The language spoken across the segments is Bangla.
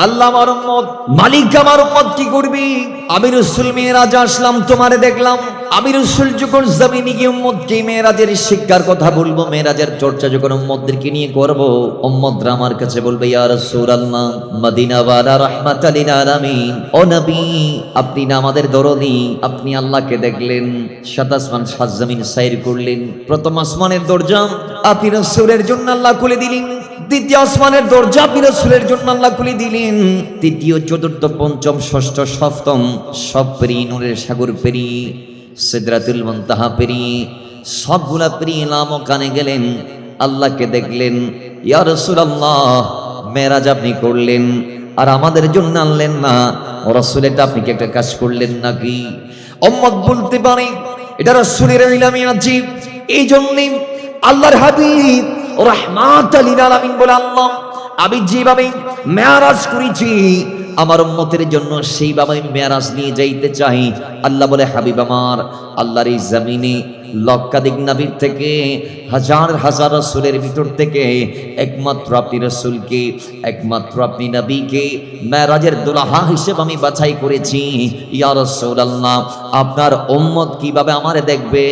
আল্লাহ আমার উম্মত, মালিক আমার উম্মত কি করবি? আমি রাসূল মেরাজ আসলাম, তোমারে দেখলাম। আমি রাসূল যখন জমিনে গিয়ে উম্মতকে মেরাজের শিক্ষার কথা বলবো, মেরাজের চর্চা যখন উম্মতদেরকে নিয়ে করব, উম্মতরা আমার কাছে বলবে, ইয়া রাসূলুল্লাহ, মদিনা ওয়ালা রাহমাতাল লিল আলামিন, ও নবী, আপনি না আমাদের দরদি, আপনি আল্লাহকে দেখলেন, সাত আসমান সাত জমিন সাইর করলেন, প্রথম আসমানের দরজা আপনি রাসূলের জন্য আল্লাহ খুলে দিলেন, দ্বিতীয় আসমানের দরজা আপনি রাসূলের জন্য আল্লাহ খুলে দিলেন, তৃতীয় চতুর্থ পঞ্চম ষষ্ঠ সপ্তম সব পেরিয়ে, নূরের সাগর পেরিয়ে, সিদরাতুল মুনতাহা পেরিয়ে, সবগুলা পেরিয়ে লামকানে গেলেন, আল্লাহকে দেখলেন। ইয়া রাসূলুল্লাহ, মেরাজ আপনি করলেন আর আমাদের জন্য আনলেন না, রাসূল এটা আপনি কি একটা কাজ করলেন নাকি? উম্মত বলতে পারে এটা রাসূলের ইলমে আজীব। এই জন্যই আল্লাহর হাবিব রাহমাতাল লিল আলামিন বলে, আল্লাহ আমি যেভাবে মেরাজ করেছি আমার উম্মতের জন্য সেইভাবে মেরাজ নিয়ে যাইতে চাই। আল্লাহ বলে, হাবিব আমার, আল্লাহর এই জমিনে লক্ষাধিক নবীর থেকে হাজার হাজার রাসূলের ভিতর থেকে একমাত্র আপনি রাসূলকে, একমাত্র আপনি নবীকে মেরাজের দুলহা হিসেবে আমি বাছাই করেছি। ইয়া রাসূলুল্লাহ, আপনার উম্মত কিভাবে আমারে দেখবে?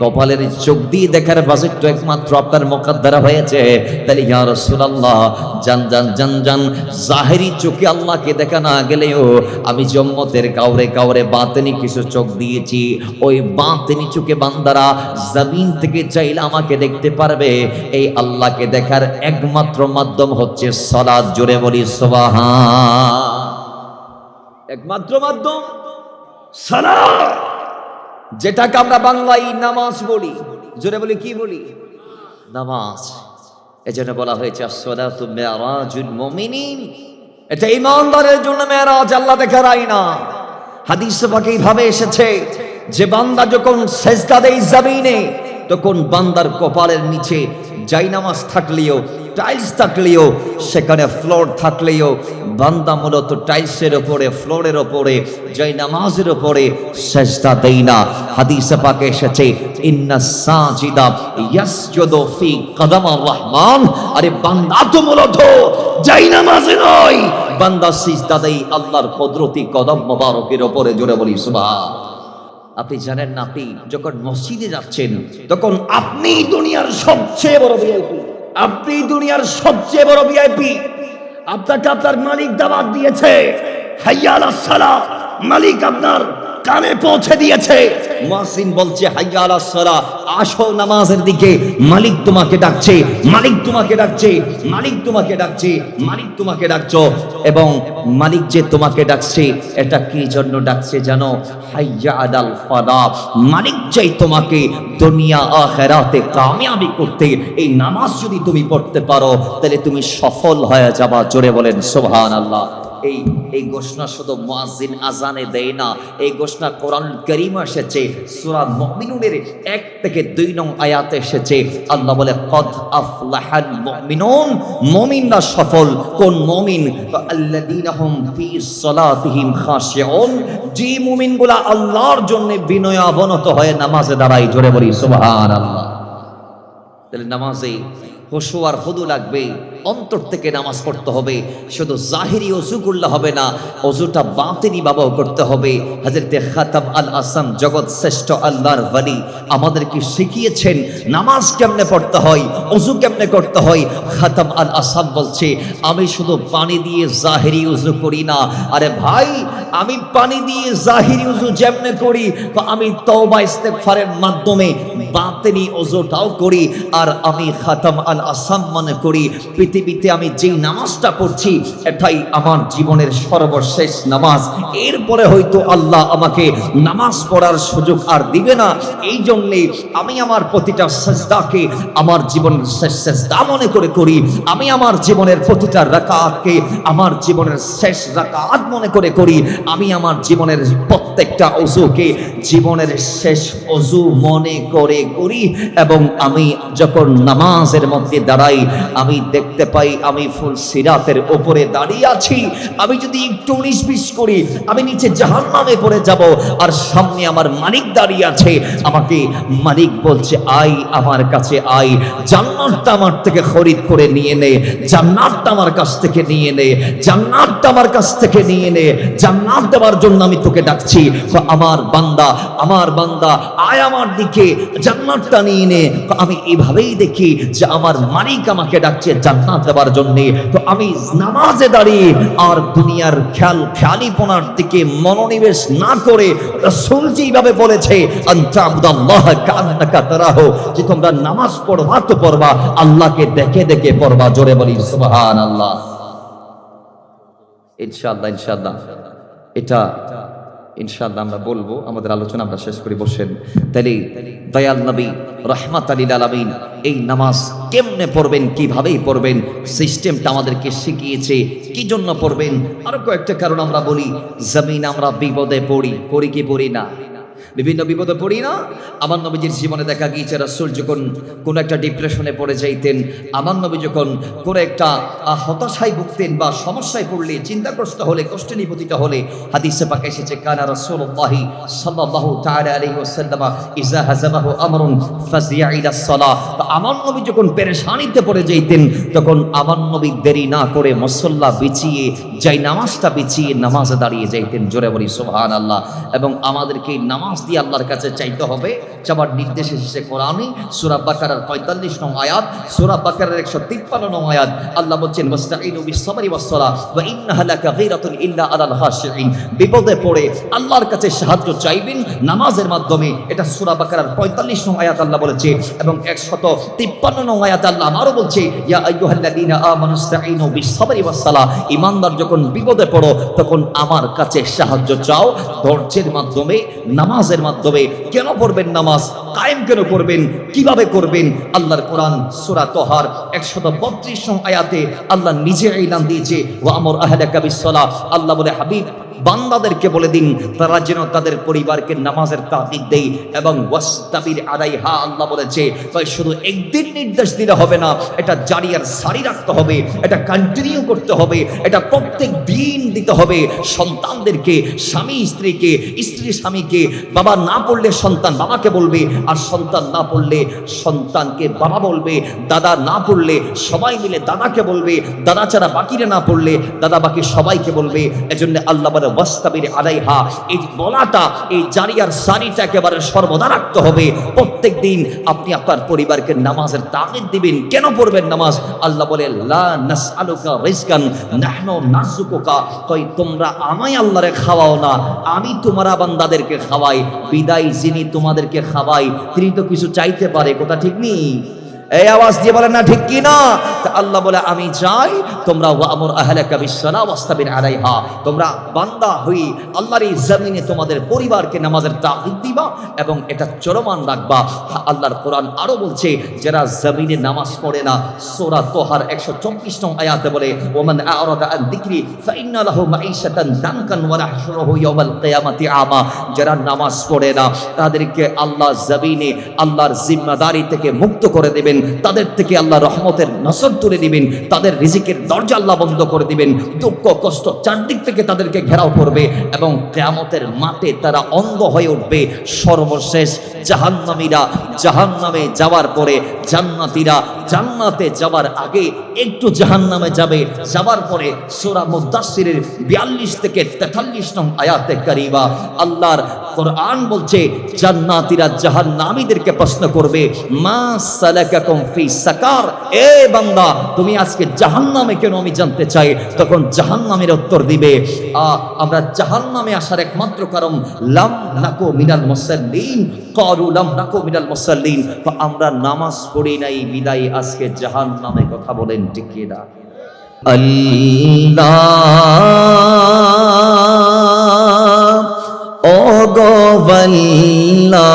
কপালের চোখ দিয়ে দেখার বাজেট তো একমাত্র আপনার মুকদ্দরা হয়েছে। তাহলে ইয়া রাসূলুল্লাহ, জান জান জান জান, জাহেরি চোখে আল্লাহকে দেখা না গেলেও আমি যে উম্মতের কাউরে কাউরে বাতিনি কিছু চোখ দিয়েছি, ওই বাতিনি চোখে বান্দারা জমিন থেকে চাইলে আমাকে দেখতে পারবে। এই আল্লাহকে দেখার একমাত্র মাধ্যম হচ্ছে সালাত। জোরে বলি সুবহান। একমাত্র মাধ্যম সালাত, যেটাকে আমরা বাংলায় নামাজ বলি। জোরে বলি কি বলি? নামাজ। এজন্য বলা হয়েছে as-salatu mi'rajul mu'minin, এটা ঈমানদারের জন্য মেরাজ, আল্লাহ দেখার আয়না। হাদিসে পাকে এইভাবে এসেছে যে বান্দা যখন সেজদা দেয় জমিনে, তখন বান্দার কপালের নিচে জায়নামাজ থাকলেও, টাইলস থাকলেও, সেখানে ফ্লোর থাকলেও বান্দা মূলত টাইলসের ওপরে, ফ্লোরের ওপরে, জায়নামাজের ওপরে সেজদা দেয় না। হাদিসে পাকে এসেছে ইন্নাস সাজিদা ইয়াসজুদু ফি কদামার রহমান, আরে বান্দা তো মূলত জায়নামাজে নয়, বান্দা সিজদা দেয় আল্লাহর কুদরতি কদম মোবারকের ওপরে। জোরে বলি সুবহান। আপনি জানেন না, আপনি যখন মসজিদে যাচ্ছেন তখন আপনি দুনিয়ার সবচেয়ে বড় ভিআইপি, আপনি দুনিয়ার সবচেয়ে বড় ভিআইপি। আপনাকে আপনার মালিক দাওয়াত দিয়েছে, হাইয়া আলাস সালাহ, মালিক আপনার কানে পৌঁছে দিয়েছে। মুয়াজ্জিন বলছে হাইয়া আলাস সালাহ, আসো নামাজের দিকে, মালিক তোমাকে ডাকছে, মালিক তোমাকে ডাকছে, মালিক তোমাকে ডাকছে, মালিক তোমাকে ডাকছো। এবং মালিক যে তোমাকে ডাকছে, এটা কি জন্য ডাকছে জানো? হাইয়া আলাল ফালাহ, মালিক চাই তোমাকে দুনিয়া আখিরাতে কামিয়াবি করতে। এই নামাজ যদি তুমি পড়তে পারো তাহলে তুমি সফল হয়ে যাবা। জোরে বলেন সুবহানাল্লাহ। এই ঘোষণা শুধু মুয়াজ্জিন আজানে দেয় না, এই ঘোষণা কোরআনুল কারীমে এসেছে। সূরা মুমিনুনের 1 থেকে 2 নং আয়াতে এসেছে। আল্লাহ বলে, কদ আফলাহাল মুমিনুন, মুমিনরা সফল। কোন মুমিন? আল্লাযীনা হুম ফি সালাতিহিম খাশিউন, যে মুমিনগুলা আল্লাহর জন্য বিনয় অবনত হয়ে নামাজে দাঁড়ায়। জোরে বলি সুবহানাল্লাহ। তাহলে নামাজে খুশু আর খুদু লাগবে, অন্তর থেকে নামাজ পড়তে হবে। শুধু জাহিরি ওযু করলে হবে না, ওযুটা বাতিনি ভাবেও করতে হবে। হযরত খাতাম আল আসাম, জগৎ শ্রেষ্ঠ আল্লাহর ওয়ালি, আমাদেরকে শিখিয়েছেন নামাজ কেমনে পড়তে হয়, ওযু কেমনে করতে হয়। খাতাম আল আসাম বলছে, আমি শুধু পানি দিয়ে জাহিরি ওযু করি না। আরে ভাই, আমি পানি দিয়ে জাহিরি ওযু যেমনে করি, আমি তওবা ইস্তেগফারের মাধ্যমে বাতিনি ওযুটাও করি। আর আমি খাতাম আল আসাম মনে করি, পৃথিবীতে আমি যেই নামাজটা পড়ছি এটাই আমার জীবনের সর্বশেষ নামাজ। এরপরে হয়তো আল্লাহ আমাকে নামাজ পড়ার সুযোগ আর দিবে না। এই জন্যে আমি আমার প্রতিটা সেজদাকে আমার জীবনের শেষ সেজদা মনে করে করি। আমি আমার জীবনের প্রতিটা রাকাতকে আমার জীবনের শেষ রাকাত মনে করে করি। আমি আমার জীবনের প্রত্যেকটা ওযুকে জীবনের শেষ ওযু মনে করে করি। এবং আমি যখন নামাজের মধ্যে দিয়ে দাঁড়াই, আমি দেখতে পাই আমি ফুল সিরাতের উপরে দাঁড়িয়ে আছি। আমি যদি একটু 19-20 করি আমি নিচে জাহান্নামে পড়ে যাব। আর সামনে আমার মালিক দাঁড়িয়ে আছে, আমাকে মালিক বলছে আই আমার কাছে আই, জান্নাতটা আমার থেকে খরিদ করে নিয়ে নে, জান্নাতটা আমার কাছ থেকে নিয়ে নে, জান্নাতটা আমার কাছ থেকে নিয়ে নে, জান্নাত দেওয়ার জন্য আমি তোকে ডাকছি। আমার বান্দা, আমার বান্দা আয় আমার দিকে, জান্নাতটা নিয়ে নে। আমি এভাবেই দেখি যে আমার মালিক আমাকে ডাকছে জান্নাত দেওয়ার জন্য। তো আমি নামাজে দাঁড়িয়ে আর দুনিয়ার খেয়ালিপনার দিকে মনোনিবেশ না করে রাসূল যেভাবে বলেছে আনতা আবুদাল্লাহ কান্নাকা তারাহু, যে তোমরা নামাজ পড়বা তো পড়বা আল্লাহকে দেখে দেখে পড়বা। জোরে বলি সুবহানাল্লাহ। ইনশাআল্লাহ ইনশাআল্লাহ এটা ইনশাআল্লাহ আমরা বলবো। আমাদের আলোচনা আমরা শেষ করে বসেন। তাইলে দয়াল নবী রাহমাতাল লিল আলামিন এই নামাজ কেমনে পড়বেন, কিভাবেই পড়বেন, সিস্টেমটা আমাদেরকে শিখিয়েছে। কি জন্য পড়বেন আরো কয়েকটা কারণ আমরা বলি। জমিন আমরা বিপদে পড়ি কি পড়ি না? বিভিন্ন বিপদে পড়ি না? আমার নবীজির জীবনে দেখা গিয়েছে রাসূল যখন কোনো একটা ডিপ্রেশনে পড়ে যাইতেন, আমার নবী যখন কোনো একটা হতাশায় ভুগতেন বা সমস্যায় পড়লে, চিন্তাগ্রস্ত হলে, কষ্টে নিপতিত হলে, হাদিসে পাকে এসেছে কানা রাসূলুল্লাহি সাল্লাল্লাহু তাআলা আলাইহি ওয়াসাল্লাম ইজা হাযাবাহু আমরুন ফাজিয়া ইলাস সালাহ। তো আমার নবী যখন পেরেশানিতে পড়ে যাইতেন তখন আমার নবী দেরি না করে মুসল্লা বিছিয়ে, যাই নামাজটা বিছিয়ে নামাজে দাঁড়িয়ে যাইতেন। জোরে বলি সুবহানাল্লাহ। এবং আমাদেরকে নামাজ দিয়ে আল্লাহর কাছে চাইতে হবে। চাবার নির্দেশ এসেছে কোরআনে সূরা বাকারার 45 নং আয়াত, সূরা বাকারার 153 নং আয়াত। আল্লাহ বলছেন ওয়াস্তাঈনু বিস-সাবরি ওয়াস-সালাহ ওয়া ইন্নাহা লাকাবীরাতুন ইল্লা আলাল খাশিঈন। বিপদে পড়ে আল্লাহর কাছে সাহায্য চাইবেন নামাজের মাধ্যমে। এটা সূরা বাকারার 45 নং আয়াত আল্লাহ বলেছে। এবং 153 নং আয়াত আল্লাহ আরো বলছে ইয়া আইয়ুহাল্লাযীনা আমানুস্তাঈনু বিস-সাবরি ওয়াস-সালাহ। ঈমানদার যখন বিপদে পড়ো তখন আমার কাছে সাহায্য চাও ধৈর্যের মাধ্যমে, নামাজের মাধ্যমে। কেন পড়বেন নামাজ? কায়েম কেন করবেন? কিভাবে করবেন? আল্লাহর কোরআন সূরা তাহার 132 নং আয়াতে আল্লাহ নিজে এলান দিয়েছে ওয়া আমর আহলাকা বিস-সালাহ। আল্লাহ বলে হাবিব বান্দাদেরকে বলে দিন তারা যেন তাদের পরিবারকে নামাজের তাকিদ দেয় এবং ওয়াস্তাবির আলাইহা। আল্লাহ বলেছে তাই শুধু একদিন নির্দেশ দিলে হবে না, এটা জারি আর সারি রাখতে হবে, এটা কন্টিনিউ করতে হবে, এটা প্রত্যেক দিন দিতে হবে। সন্তানদেরকে, স্বামী স্ত্রীকে, স্ত্রী স্বামীকে, বাবা না পড়লে সন্তান বাবাকে বলবে, আর সন্তান না পড়লে সন্তানকে বাবা বলবে, দাদা না পড়লে সবাই মিলে দাদাকে বলবে, দাদা ছাড়া বাকিরা না পড়লে দাদা বাকি সবাইকে বলবে। এজন্য আল্লাহ বলে ওয়াস্তাবির আলাইহা, এই বলাটা, এই জারিয়ার সারিটা একেবারে সর্বদা রাখতে হবে। প্রত্যেক দিন আপনি আপনার পরিবারকে নামাজের তাকিদ দিবেন। কেন পড়বেন নামাজ? আল্লাহ বলে লা নাসআলুকা রিজকান নাহনু নারযুকুকা। কই তোমরা আমায় আল্লাহরে খাওয়াও না, আমি তোমারা বান্দাদেরকে খাওয়াই। বিদায় যিনি তোমাদেরকে খাওয়াই তিনি তো কিছু চাইতে পারে, কথা ঠিক নেই? এই আওয়াজ দিয়ে বলেন না ঠিক কি না? আল্লাহ বলে আমি চাই তোমরা ওয়ামুর আহলাকা বিস-সালাহ ওয়াস্তাবির আলাইহা, তোমরা বান্দা হই আল্লাহর এই জমিনে তোমাদের পরিবারকে নামাজের তাকিদ দিবা এবং এটা চলমান রাখবা। আল্লাহর কোরআন আরো বলছে যারা জমিনে নামাজ পড়ে না, সূরা তাহার 124 নং আয়াতে বলে ওমান আ'রাদা আন যিকরি ফাইন্না লাহু মাঈশাতান দানকান ওয়া নাহশুরুহু ইয়াওমাল কিয়ামাতি আমা। যারা নামাজ পড়ে না তাদেরকে আল্লাহ জমিনে আল্লাহর জিম্মাদারি থেকে মুক্ত করে দেবেন, তাদের থেকে আল্লাহ রহমতের নসর তুলে দিবেন, তাদের রিজিকের দরজা আল্লাহ বন্ধ করে দিবেন, দুঃখ কষ্ট চারদিক থেকে তাদেরকে ঘেরাও করবে এবং কিয়ামতের মাঠে তারা অন্ধ হয়ে উঠবে। সর্বশেষ জাহান্নামীরা জাহান্নামে যাওয়ার পরে জান্নাতীরা জান্নাতে যাওয়ার আগে একটু জাহান্নামে যাবে, যাওয়ার পরে সূরা মুদাসসিরের 42 থেকে 43 নং আয়াতে কারিমা আল্লাহর কোরআন বলছে জান্নাতীরা জাহান্নামীদেরকে প্রশ্ন করবে মা সালাকাকুম ফি সাকার, এ বান্দা তুমি আজকে জাহান্নামে কেন আমি জানতে চাই। তখন জাহান্নামের উত্তর দিবে আমরা জাহান্নামে আসার একমাত্র কারণ লাম নাকু মিনাল মুসাল্লিন, ক্বালু লাম নাকু মিনাল মুসাল্লিন, তো আমরা নামাজ পড়ি নাই বিদায় আজকে জাহান্নামে। কথা বলেন ঠিক কি না? আল্লাহ ও গোবল্লা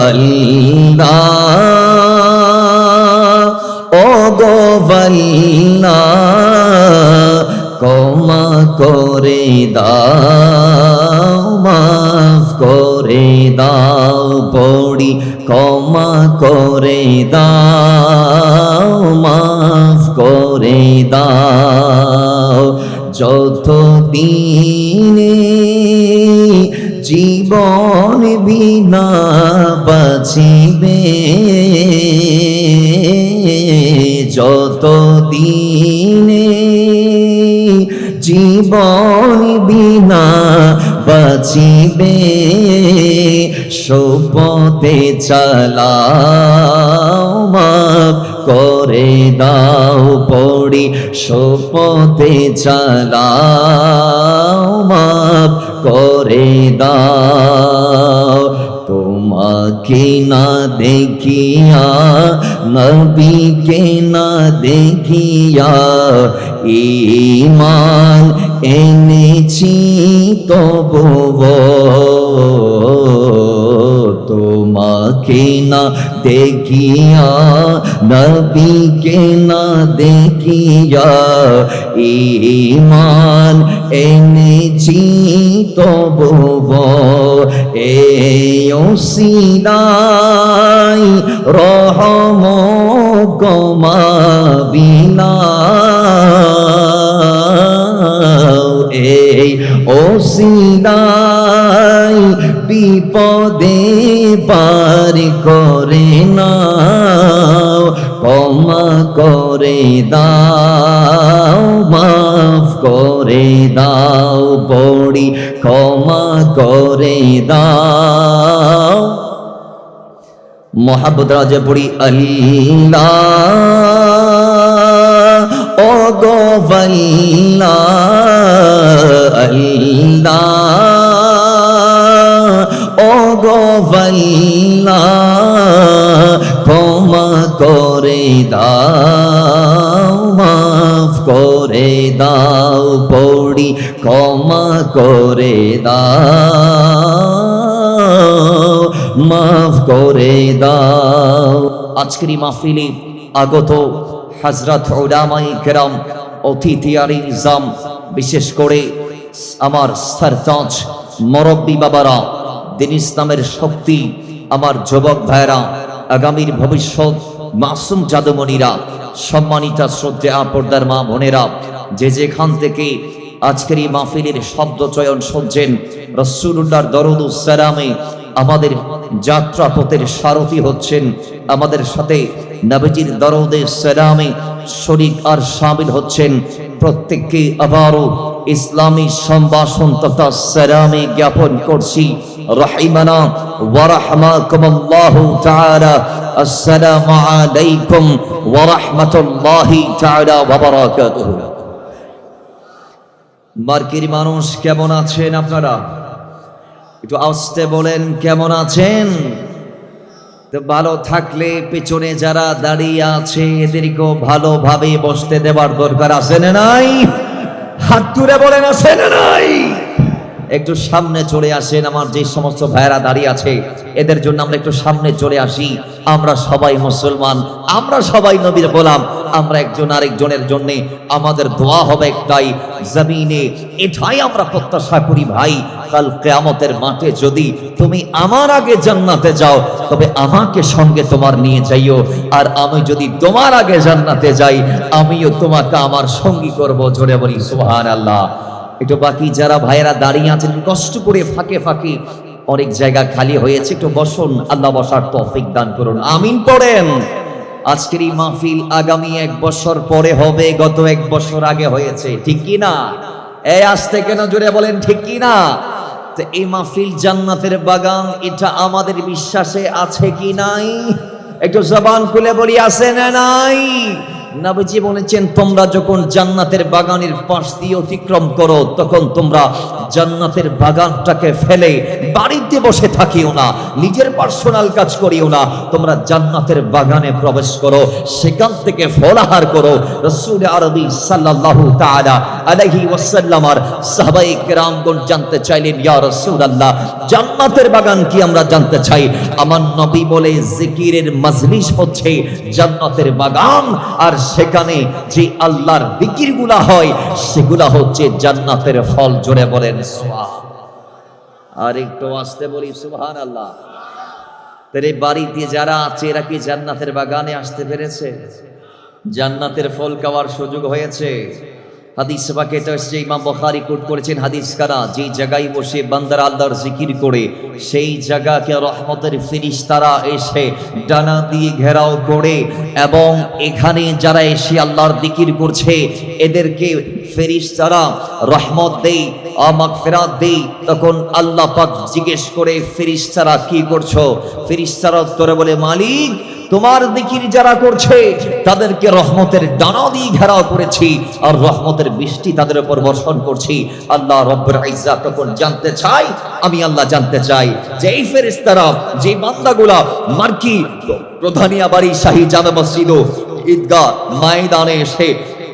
আল্লাহ ও গোবল্লা ক্ষমা করে দাও, মাফ করে দাও, পড়ি ক্ষমা করে দাও, মাফ করে দাও। যতদিনে জীবন বিনা বাঁচিবে, যতদিনে জীবন বিনা বাঁচিবে, সোপথে চালাও, মাফ করে দাও পড়ি সোপথে চালাও, মাফ করে দাও। তোমাকে না দেখিয়া, নবীকে না দেখিয়া ঈমান এনেছি তবুও, তোমাকে না দেখিয়া, নবীকে না দেখিয়া ঈমান এনেছি তবুও। এই ওসিলাই রহমত কমাবিলাও, এই ওসিলাই বিপদে পার করে নাও, ক্ষমা করে দাও, মাফ করে দাও পড়ি ক্ষমা করে দাও। মোহাব্বত রাজে পড়ি আল্লাহ ও গো আল্লাহ, আল্লাহ ও গো আল্লাহ, ক্ষমা করে দাও, মাফ করে দাও পড়ি ক্ষমা করে দাও, মাফ করে দাও। আজকের এই মাহফিলে আগত হযরত উলামায়ে কেরাম, অতিথি আর ইজাম, বিশেষ করে আমার সরতাজ মুরব্বী বাবারা, দিন ইসলামের শক্তি, আমার যুবক ভাইরা, আগামীর ভবিষ্যৎ মাসুম জাদুমণিরা, সম্মানিতা শ্রদ্ধেয়া পর্দার মা বোনেরা, যে যেখান থেকে আজকের এই মাহফিলের শব্দ চয়ন শুনছেন, রাসূলুল্লাহর দরুদ ও সালামে আমাদের যাত্রাপথের সারথি হচ্ছেন, আমাদের সাথে নবীজির দরুদে সালামে শরীক আর শামিল হচ্ছেন, প্রত্যেককে আবারও ইসলামী সম্ভাষণ তথা সালামে জ্ঞাপন করছি, রাহিমানা ওয়া রাহমাকুমুল্লাহু তাআলা। আসসালামু আলাইকুম ওয়া রাহমাতুল্লাহি তাআলা ওয়া বারাকাতুহু। মার্কির মানুষ কেমন আছেন আপনারা? একটু আস্তে বলেন, কেমন আছেন? তো ভালো থাকলে পেছনে যারা দাঁড়িয়ে আছে এদেরকেও ভালোভাবে বসতে দেওয়ার দরকার আছে না নাই? হাত তুলে বলেন, আছে না নাই? একটু সামনে চলে আসেন। আমার যে সমস্ত ভাইরা দাঁড়িয়ে আছে এদের জন্য আমরা একটু সামনে চলে আসি। আমরা সবাই মুসলমান, আমরা সবাই নবীর গোলাম, আমরা একজন আরেকজনের জন্য আমাদের দোয়া হবে একটাই, জমিনে এটাই আমরা প্রত্যাশা করি ভাই, কাল কিয়ামতের মাঠে যদি তুমি আমার আগে জান্নাতে যাও তবে আমাকে সঙ্গে তোমার নিয়ে যাইও, আর আমি যদি তোমার আগে জান্নাতে যাই আমিও তোমাকে আমার সঙ্গী করব। জোরে বলি সুবহানাল্লাহ। একটু বাকি যারা ভাইয়েরা দাঁড়িয়ে আছেন কষ্ট করে ফাঁকে ফাঁকে, অনেক জায়গা খালি হয়েছে, একটু বসুন, আল্লাহ বসার তৌফিক দান করুন, আমিন পড়েন। আজকের এই মাহফিল আগামী 1 বছর পরে হবে, গত 1 বছর আগে হয়েছে, ঠিক কি না? এই আসতে কেন জোরে বলেন, ঠিক কি না? তো এই মাহফিল জান্নাতের বাগান, এটা আমাদের বিশ্বাসে আছে কি নাই? একটু জবান খুলে বলি, আছে না নাই? নবীজি বলেছেন তোমরা যখন জান্নাতের বাগানের পাশ দিয়ে অতিক্রম করো তখন তোমরা জান্নাতের বাগানটাকে ফেলে বাড়িতে বসে থাকিও না, নিজের পার্সোনাল কাজ করিও না, তোমরা জান্নাতের বাগানে প্রবেশ করো, সেখান থেকে ফলাহার করো। রাসূল আরবি সাল্লাল্লাহু তাআলা আলাইহি ওয়াসাল্লাম আর সাহাবায়ে কেরামগণ জানতে চাইলেন, ইয়া রাসূলুল্লাহ জান্নাতের বাগান কি? আমরা জানতে চাই। আমার নবী বলে জিকিরের মাজলিস হচ্ছে জান্নাতের বাগান, আর সেখানে যে আল্লাহর জিকিরগুলা হয় সেগুলা হচ্ছে জান্নাতের ফল। জোরে বলেন সুবহান। আর একটু আস্তে বলি সুবহানাল্লাহ। তাহলে বাড়িতে যারা আছে এরা কি জান্নাতের বাগানে আসতে পেরেছে? জান্নাতের ফল খাওয়ার সুযোগ হয়েছে? হাদিস পাকে এটা এসেছে, ইমাম বুখারী কোট করেছেন হাদিস কারা, যেই জায়গায় বসে বান্দারা আল্লাহর জিকির করে সেই জায়গাকে রহমতের ফেরেশতারা এসে ডানা দিয়ে ঘেরাও করে, এবং এখানে যারা এসে আল্লাহর জিকির করছে এদেরকে ফেরেশতারা রহমত দেয়, মাগফিরাত দেয়। তখন আল্লাহ পাক জিজ্ঞেস করে, ফেরেশতারা কি করছো? ফেরেশতারা উত্তরে বলে, মালিক তোমার জিকির যারা করছে তাদেরকে রহমতের ডানা দিয়ে ঘেরাও করেছি আর রহমতের বৃষ্টি তাদের উপর বর্ষণ করছি। আল্লাহ রব্বুল ইজ্জত তখন জানতে চাই, আমি আল্লাহ জানতে চাই যে এই ফেরেশতারা, যে বান্দাগুলা মার্কি প্রধানিয়া বাড়ি শাহী জামে মসজিদ ও ঈদগাহ ময়দানে এসে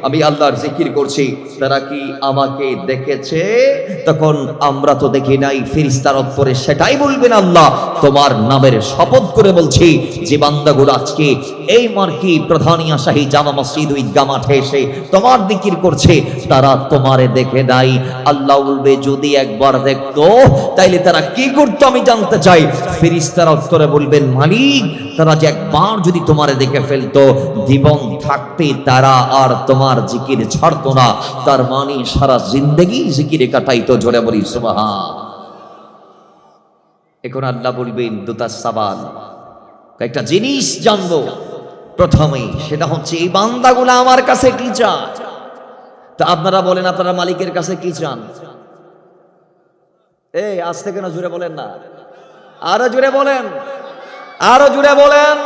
আমি আল্লাহর জিকির করছি, তারা কি আমাকে দেখেছে? তখন আমরা তো দেখি নাই। ফেরেশতার উত্তরে সেটাই বলবেন, আল্লাহ তোমার নামের শপথ করে বলছি যে বান্দাগুলো আজকে এই মার্কি প্রধানিয়া শাহী জামা মসজিদ ও ঈদগাহ মাঠে এসে তোমার জিকির করছে তারা তোমারে দেখে নাই। আল্লাহ বলবে, যদি একবার দেখতো তাইলে তারা কি করতো আমি জানতে চাই। ফেরেশতারা উত্তরে বলবেন, মালিক তারা যে একবার যদি তোমারে দেখে ফেলতো জীবন থাকতে তারা আর তোমার জিকির ছাড়তো না, তার মানে সারা জিন্দেগি জিকিরে কাটাইতো। জোরে বলি সুবহান। এখন আল্লাহ বলবেন দুটা সওয়াল, একটা জিনিস জানবো প্রথমে, সেটা হচ্ছে এই বান্দাগুলো আমার কাছে কি চায়। তা আপনারা বলেন আপনারা মালিকের কাছে কি চান? এই আজ থেকে না জোরে বলেন না, আরো জোরে বলেন, আরো জোরে বলেন।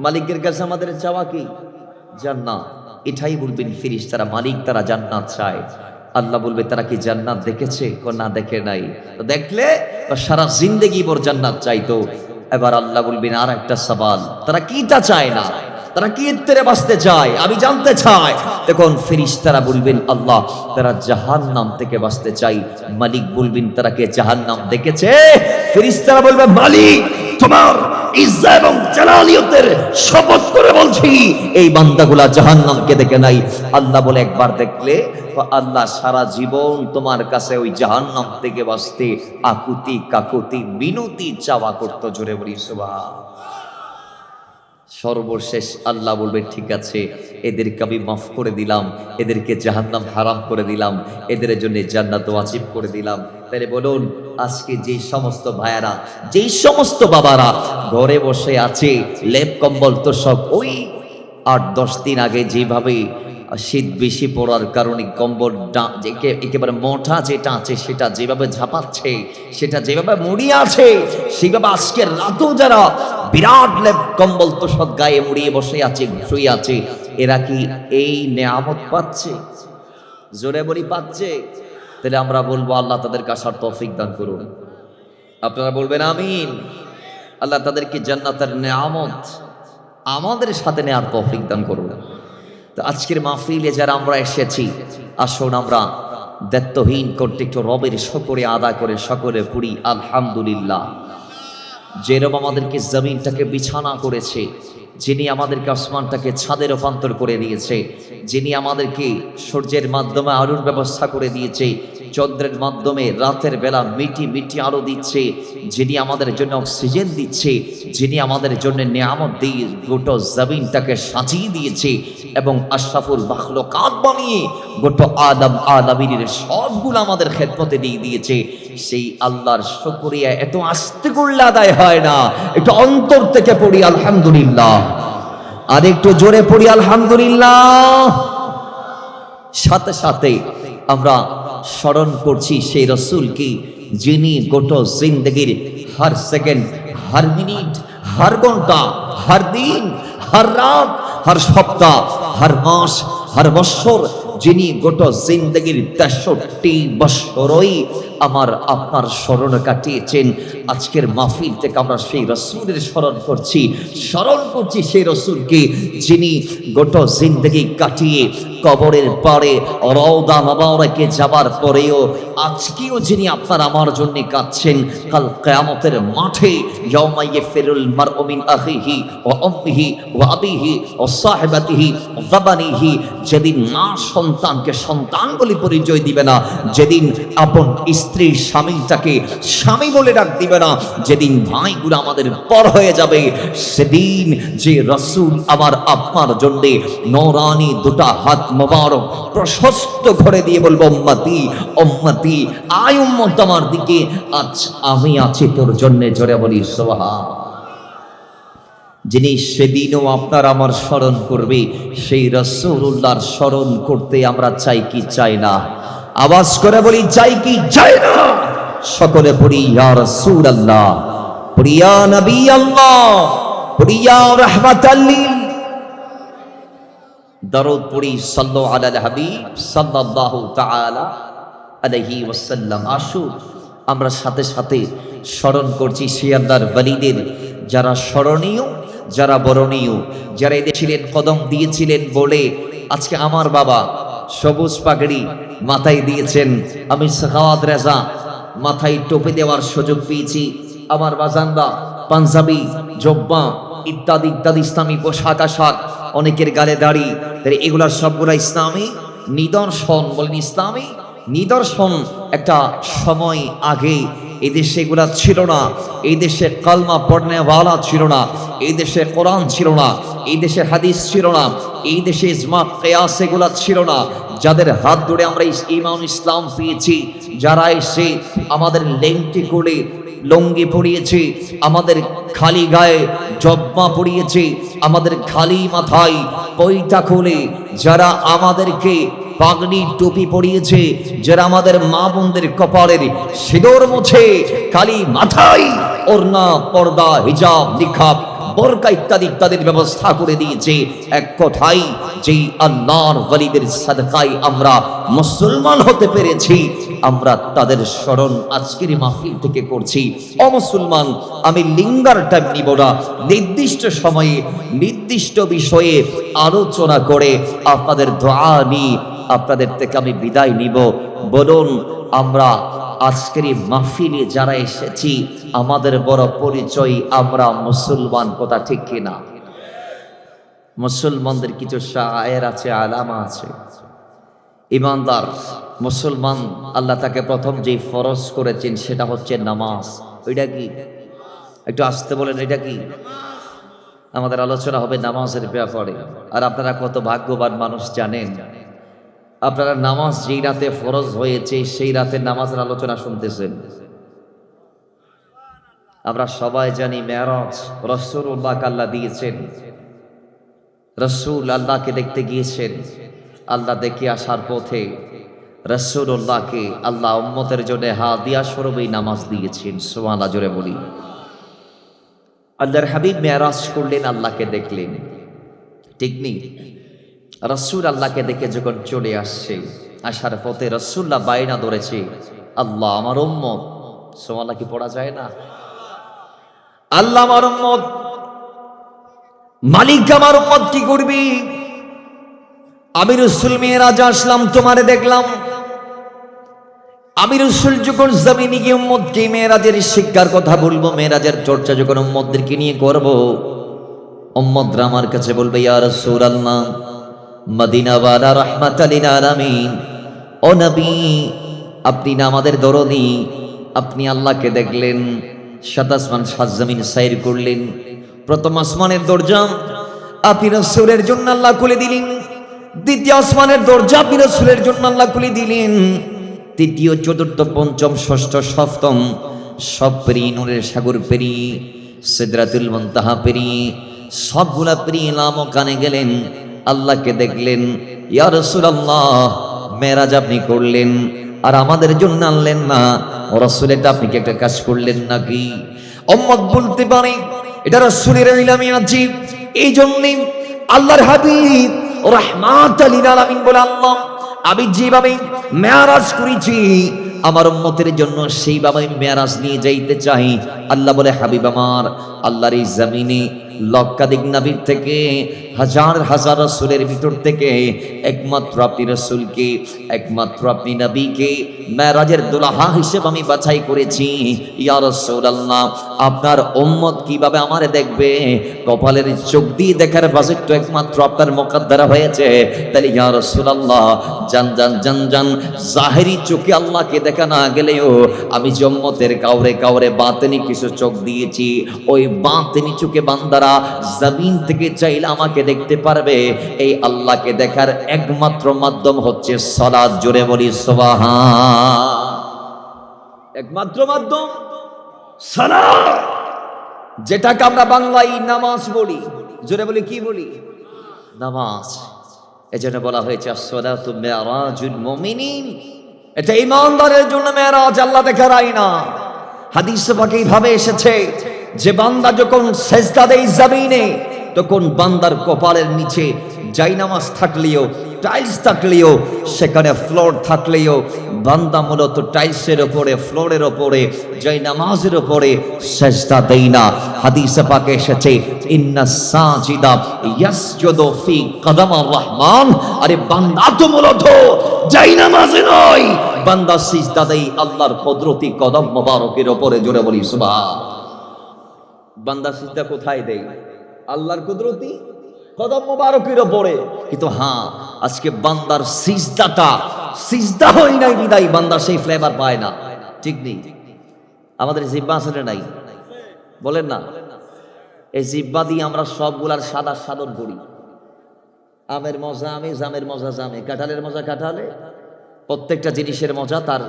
মালিকের কাছে আমাদের চাওয়া কি? জান্নাত। এটাই বলবেন ফেরেশতারা, মালিক তারা জান্নাত চায়। আল্লাহ বলবে, তারা কি জান্নাত দেখেছে? না দেখে নাই। তো দেখলে সারা জিন্দেগি ভর জান্নাত চাইতো। এবার আল্লাহ বলবেন আর একটা সওয়াল, তারা কিটা চায় না, তারা কি ইত্তেরে বাঁচতে চায় আমি জানতে চাই। তখন ফেরেশতারা বলবেন, আল্লাহ তারা জাহান্নাম থেকে বাঁচতে চাই। মালিক বলবেন, তারা কে জাহান্নাম দেখেছে? ফেরেশতারা বলবে, মালিক তোমার ইজ্জত এবং জালালিয়তের শপথ করে বলছি এই বান্দাগুলা জাহান্নামকে দেখে নাই। আল্লাহ বলে, একবার দেখলে আল্লাহ সারা জীবন তোমার কাছে ওই জাহান্নাম থেকে বাঁচতে আকুতি কাকুতি মিনতি চাওয়া করতো। জোরে বলি সুবহান। সর্বশেষ আল্লাহ বলবে, ঠিক আছে এদেরকে আমি মাফ করে দিলাম, এদেরকে জাহান্নাম হারাম করে দিলাম, এদের জন্য জান্নাত ওয়াজিব করে দিলাম। তাহলে বলুন, আজকে যে সমস্ত ভাইয়ারা, যেই সমস্ত বাবারা ঘরে বসে আছে, লেপ কম্বল তো সব ওই 8-10 দিন আগে যেভাবে শীত বেশি পড়ার কারণে কম্বল একেবারে মোটা যেটা আছে সেটা যেভাবে ঝাপাচ্ছে, সেটা যেভাবে মুড়িয়ে আছে, সেভাবে আজকের রাতেও যারা বিরাট লেপ কম্বল তো সব গায়ে মুড়িয়ে বসে আছে, শুয়ে আছে, এরা কি এই নেয়ামত পাচ্ছে? জোরে বলি পাচ্ছে? তাহলে আমরা বলবো, আল্লাহ তাদেরকে আসার তৌফিক দান করুন। আপনারা বলবেন আমিন। আল্লাহ তাদেরকে জান্নাতের নেয়ামত আমাদের সাথে নেওয়ার তৌফিক দান করুন। তো আজকের মাহফিলে যারা আমরা এসেছি, আসুন আমরা দায়িত্বহীন কর্তৃক রবের শুকরিয়া আদায় করে সকলে পড়ি আলহামদুলিল্লাহ। যেরকম আমাদেরকে জমিনটাকে বিছানা করেছে, যিনি আমাদেরকে আসমানটাকে ছাদে রূপান্তর করে দিয়েছে, যিনি আমাদেরকে সূর্যের মাধ্যমে আলোর ব্যবস্থা করে দিয়েছে, চন্দ্রের মাধ্যমে রাতের বেলা মিটি মিটি আলো দিচ্ছে, যিনি আমাদের জন্য অক্সিজেন দিচ্ছে, যিনি আমাদের জন্য নিয়ামত দিয়ে গোটা জমিনটাকে সাজিয়ে দিয়েছে এবং আশরাফুল মাখলুকাত বানিয়ে গোটা আদম আলামিনের সবগুলো আমাদের খেদমতে দিয়ে দিয়েছে, সেই আল্লাহর শুকরিয়া এত আস্তে করলে আদায় হয় না। একটু অন্তর থেকে পড়ি আলহামদুলিল্লাহ, আর একটু জোরে পড়ি আলহামদুলিল্লাহ। সাথে সাথে আমরা স্মরণ করছি সেই রসুলকে, যিনি গোটা জিন্দগির হর সেকেন্ড, হর মিনিট, হর ঘন্টা, হর দিন, হর রাত, হর সপ্তাহ, হর মাস, হর বৎসর, যিনি গোটা জিন্দগির 63 বৎসরই আমার আপনার স্মরণ কাটিয়েছেন। আজকের মাহফিল থেকে আমরা সেই রসুলের স্মরণ করছি সেই রসুলকে, যিনি গোটা জিন্দগি কাটিয়ে কবরের পারে রওদা মুবারকে যাবার পরেও আজকেও যিনি আপনার আমার জন্য কাঁদছেন, কাল কিয়ামতের মাঠে ইয়াউমা ইয়াফিরুল মারউ মিন আখিহি ওয়া উম্মিহি ওয়া আবিহি ওয়া সাহিবাতিহি ওয়া বানিহি, যেদিন মা সন্তানকে সন্তান বলে পরিচয় দিবে না, যেদিন আপন স্ত্রী স্বামীটাকে স্বামী বলে ডাক দিবে না। যেদিন ভাইগুলো আমাদের পর হয়ে যাবে, সেদিন যে রাসূল আমার আপনার জন্য নৌরানি দুটা হাত মোবারক প্রশস্ত করে দিয়ে বলবো, উম্মতি উম্মতি, আয় উম্মত আমার দিকে, আজ আমি আছি তোর জন্য। জোরে বলি সুবহান। যিনি সেদিনও আপনার আমার স্মরণ করবে, সেই রাসূলুল্লাহর স্মরণ করতে আমরা চাই কি চাই না? আওয়াজ করে বলি, চাই কি চাই না? সকলে পড়ি, ইয়া রাসূলুল্লাহ, পড়ি ইয়া নবী আল্লাহ, পড়ি ইয়া রাহমাতাল লিল। দরুদ পড়ি, সাল্লু আলাল হাবিব সাল্লাল্লাহু তাআলা আলাইহি ওয়াসাল্লাম। আসুন আমরা সাথে সাথে স্মরণ করছি সেই আল্লাহর ওয়ালিদের, যারা স্মরণীয়, যারা বরণীয়, যারা এদের ছিলেন, কদম দিয়েছিলেন বলে আজকে আমার বাবা সবুজ পাগড়ি মাথায় দিয়েছেন। আমি সাখাওয়াত রেজা মাথায় টোপে দেওয়ার সুযোগ পেয়েছি। আমার বাজানরা পাঞ্জাবি, জব্বা ইত্যাদি ইত্যাদি ইসলামী পোশাক আশাক, অনেকের গালে দাড়ি, এগুলার সবগুলা ইসলামী নিদর্শন। বলেন ইসলামী নিদর্শন। একটা সময় আগে এই দেশে এগুলা ছিল না। এই দেশে কালমা পড়নেওয়ালা ছিল না। এই দেশে কোরআন ছিল না। এই দেশে হাদিস ছিল না। এই দেশে ইজমা কিয়াস এগুলা ছিল না। যাদের হাত ধরে আমরা ঈমান ইসলাম পেয়েছি, যারা এসে আমাদের লেংটি করে লঙ্গি পরিয়েছে, আমাদের খালি গায়ে জব্বা পরিয়েছে, আমাদের খালি মাথায় পৈতা খুলে যারা আমাদেরকে পাগড়ি টুপি পরিয়েছে, যারা আমাদের মা বোনদের কপালের সিঁদুর মুছে খালি মাথায় ওড়না, পর্দা, হিজাব, নিকাব, বোরকা ইত্যাদি ইত্যাদির ব্যবস্থা করে দিয়েছে। এক কথাই, যেই আল্লাহর ওয়ালিদের সাদকায় আমরা মুসলমান হতে পেরেছি, আমরা তাদের স্মরণ আজকের মাহফিল থেকে করছি। অমুসলমান, আমি লিঙ্গার টাইম নিব না। নির্দিষ্ট সময়ে নির্দিষ্ট বিষয়ে আলোচনা করে আপনাদের দোয়া নিয়ে আপনাদের থেকে আমি বিদায় নিব। বলুন, আমরা আজকের এই মাহফিলে যারা এসেছি, আমাদের বড় পরিচয় আমরা মুসলমান, কথা ঠিক কিনা? মুসলমানদের কিছু শায়ের আছে, আলামা আছে। ইমানদার মুসলমান, আল্লাহ তাকে প্রথম যে ফরজ করেছেন সেটা হচ্ছে নামাজ। ওইটা কি? একটু আসতে বলেন, এটা কি? আমাদের আলোচনা হবে নামাজের ব্যাপারে। আর আপনারা কত ভাগ্যবান মানুষ জানেন, আপনারা নামাজ যেই রাতে ফরজ হয়েছে সেই রাতে নামাজের আলোচনা শুনতেছেন। আমরা সবাই জানি মেরাজ রাসূলুল্লাহকে আল্লাহ দিয়েছেন। রাসূল আল্লাহকে দেখতে গিয়েছেন। আল্লাহ দেখে আসার পথে রাসূলুল্লাহকে আল্লাহ উম্মতের জন্য হাদিয়া স্বরূপেই নামাজ দিয়েছেন। সুবহানাল্লাহ, জোরে বলি। আল্লাহর হাবিব মেরাজ করলেন, আল্লাহকে দেখলেন, ঠিক নেই? রাসূল আল্লাহকে দেখে যখন চলে আসছে, আসার পথে রাসূলুল্লাহ বাইনা ধরেছে, আল্লাহ আমার উম্মত। সুবহানাল্লাহ, কি পড়া যায় না? আল্লাহ আমার উম্মত, মালিক আমার উম্মত কি করবি? আমি রাসূল মেরাজ আসলাম, তোমারে দেখলাম। আমি রাসূল যখন জমিনে গিয়ে উম্মতকে মেরাজের শিক্ষার কথা বলবো, মেরাজের চর্চা যখন উম্মতদেরকে নিয়ে করব, উম্মতরা আমার কাছে বলবে, ইয়া রাসূলুল্লাহ, মদিনাওয়ালা রাহমাতাল লিল আলামিন, ও নবী, আপনি না আমাদের দরদি, আপনি আল্লাহকে দেখলেন, সাত আসমান সাত জমিন সাইর করলেন, প্রথম আসমানের দরজা আপনি রাসূলের জন্য আল্লাহ খুলে দিলেন, দ্বিতীয় আসমানের দরজা আপনি রাসূলের জন্য আল্লাহ খুলে দিলেন, তৃতীয়, চতুর্থ, পঞ্চম, ষষ্ঠ, সপ্তম সব পেরিয়ে, নূরের সাগর পেরিয়ে, সিদরাতুল মুনতাহা পেরিয়ে, সবগুলা পেরিয়ে লামকানে গেলেন, আল্লাহকে দেখলেন। ইয়া রাসূলুল্লাহ, মেরাজ আপনি করলেন আর আমাদের জন্য আনলেন না, রাসূল এটা আপনি কি একটা কাজ করলেন নাকি? উম্মত বলতে পারে এটা রাসূলের ইলমে আজীব। এই জন্যই আল্লাহর হাবিব রাহমাতাল লিল আলামিন বলে, আল্লাহ আমি যেভাবে মেরাজ করেছি আমার উম্মতের জন্য সেইভাবে মেরাজ নিয়ে যাইতে চাই। আল্লাহ বলে, হাবিব আমার, আল্লাহর এই জমিনে লক্ষাধিক নবীর থেকে হাজার হাজার রাসূলের ভিতর থেকে একমাত্র আপনি রাসূলকে, একমাত্র আপনি নবীকে মেরাজের দুলহা হিসেবে আমি বাছাই করেছি। ইয়া রাসূলুল্লাহ, আপনার উম্মত কিভাবে আমারে দেখবে? কপালের চোখ দিয়ে দেখার বাজেট তো একমাত্র আপনার মুকদ্দর হয়েছে। তাহলে ইয়া রাসূলুল্লাহ, জান জান জান জান, জাহেরি চোখে আল্লাহকে দেখা না গেলেও আমি যে উম্মতের কাউরে কাউরে বাতিনি কিছু চোখ দিয়েছি, ওই বাতিনি চোখে বান্দারা জমিন থেকে চাইলে আমাকে দেখতে পারবে। এই আল্লাহকে দেখার একমাত্র মাধ্যম হচ্ছে সালাত। জোরে বলি সুবহান। একমাত্র মাধ্যম সালাত, যেটাকে আমরা বাংলায় নামাজ বলি। জোরে বলি কি বলি? নামাজ। এজন্য বলা হয়েছে as-salatu mi'rajul mu'minin, এটা ঈমানদারের জন্য মেরাজ, আল্লাহ দেখার আয়না। হাদিসে পাকে এইভাবে এসেছে যে বান্দা যখন সেজদা দেয় জমিনে, তখন বান্দার কপালের নিচে জায়নামাজ থাকলেও, টাইলস থাকলেও, সেখানে ফ্লোর থাকলেও বান্দা মূলত টাইলসের ওপরে, ফ্লোরের ওপরে, জায়নামাজের ওপরে সেজদা দেয় না। হাদিসে পাকে এসেছে ইন্নাস সাজিদা ইয়াসজুদু ফি কদামার রহমান, আরে বান্দা তো মূলত জায়নামাজে নয়, বান্দা সিজদা দেয় আল্লাহর কুদরতি কদম মোবারকের ওপরে। জোরে বলি সুবহান। বান্দা সিজদা কোথায় দেয়? আল্লাহর কুদরতি কদম মোবারকের ওপরে। কিন্তু হ্যাঁ, আজকে বান্দার সিজদাটা সিজদা হয় নাই বিদায় বান্দা সেই ফ্লেভার পায় না। ঠিক নেই? আমাদের জিহ্বা আসলে নাই, বলেন না? এই জিহ্বা দিয়ে আমরা সবগুলার সাদা সাদন করি। আমের মজা আমে, জামের মজা জামে, কাঁঠালের মজা কাঁঠালে। প্রত্যেকটা জিনিসের মজা তার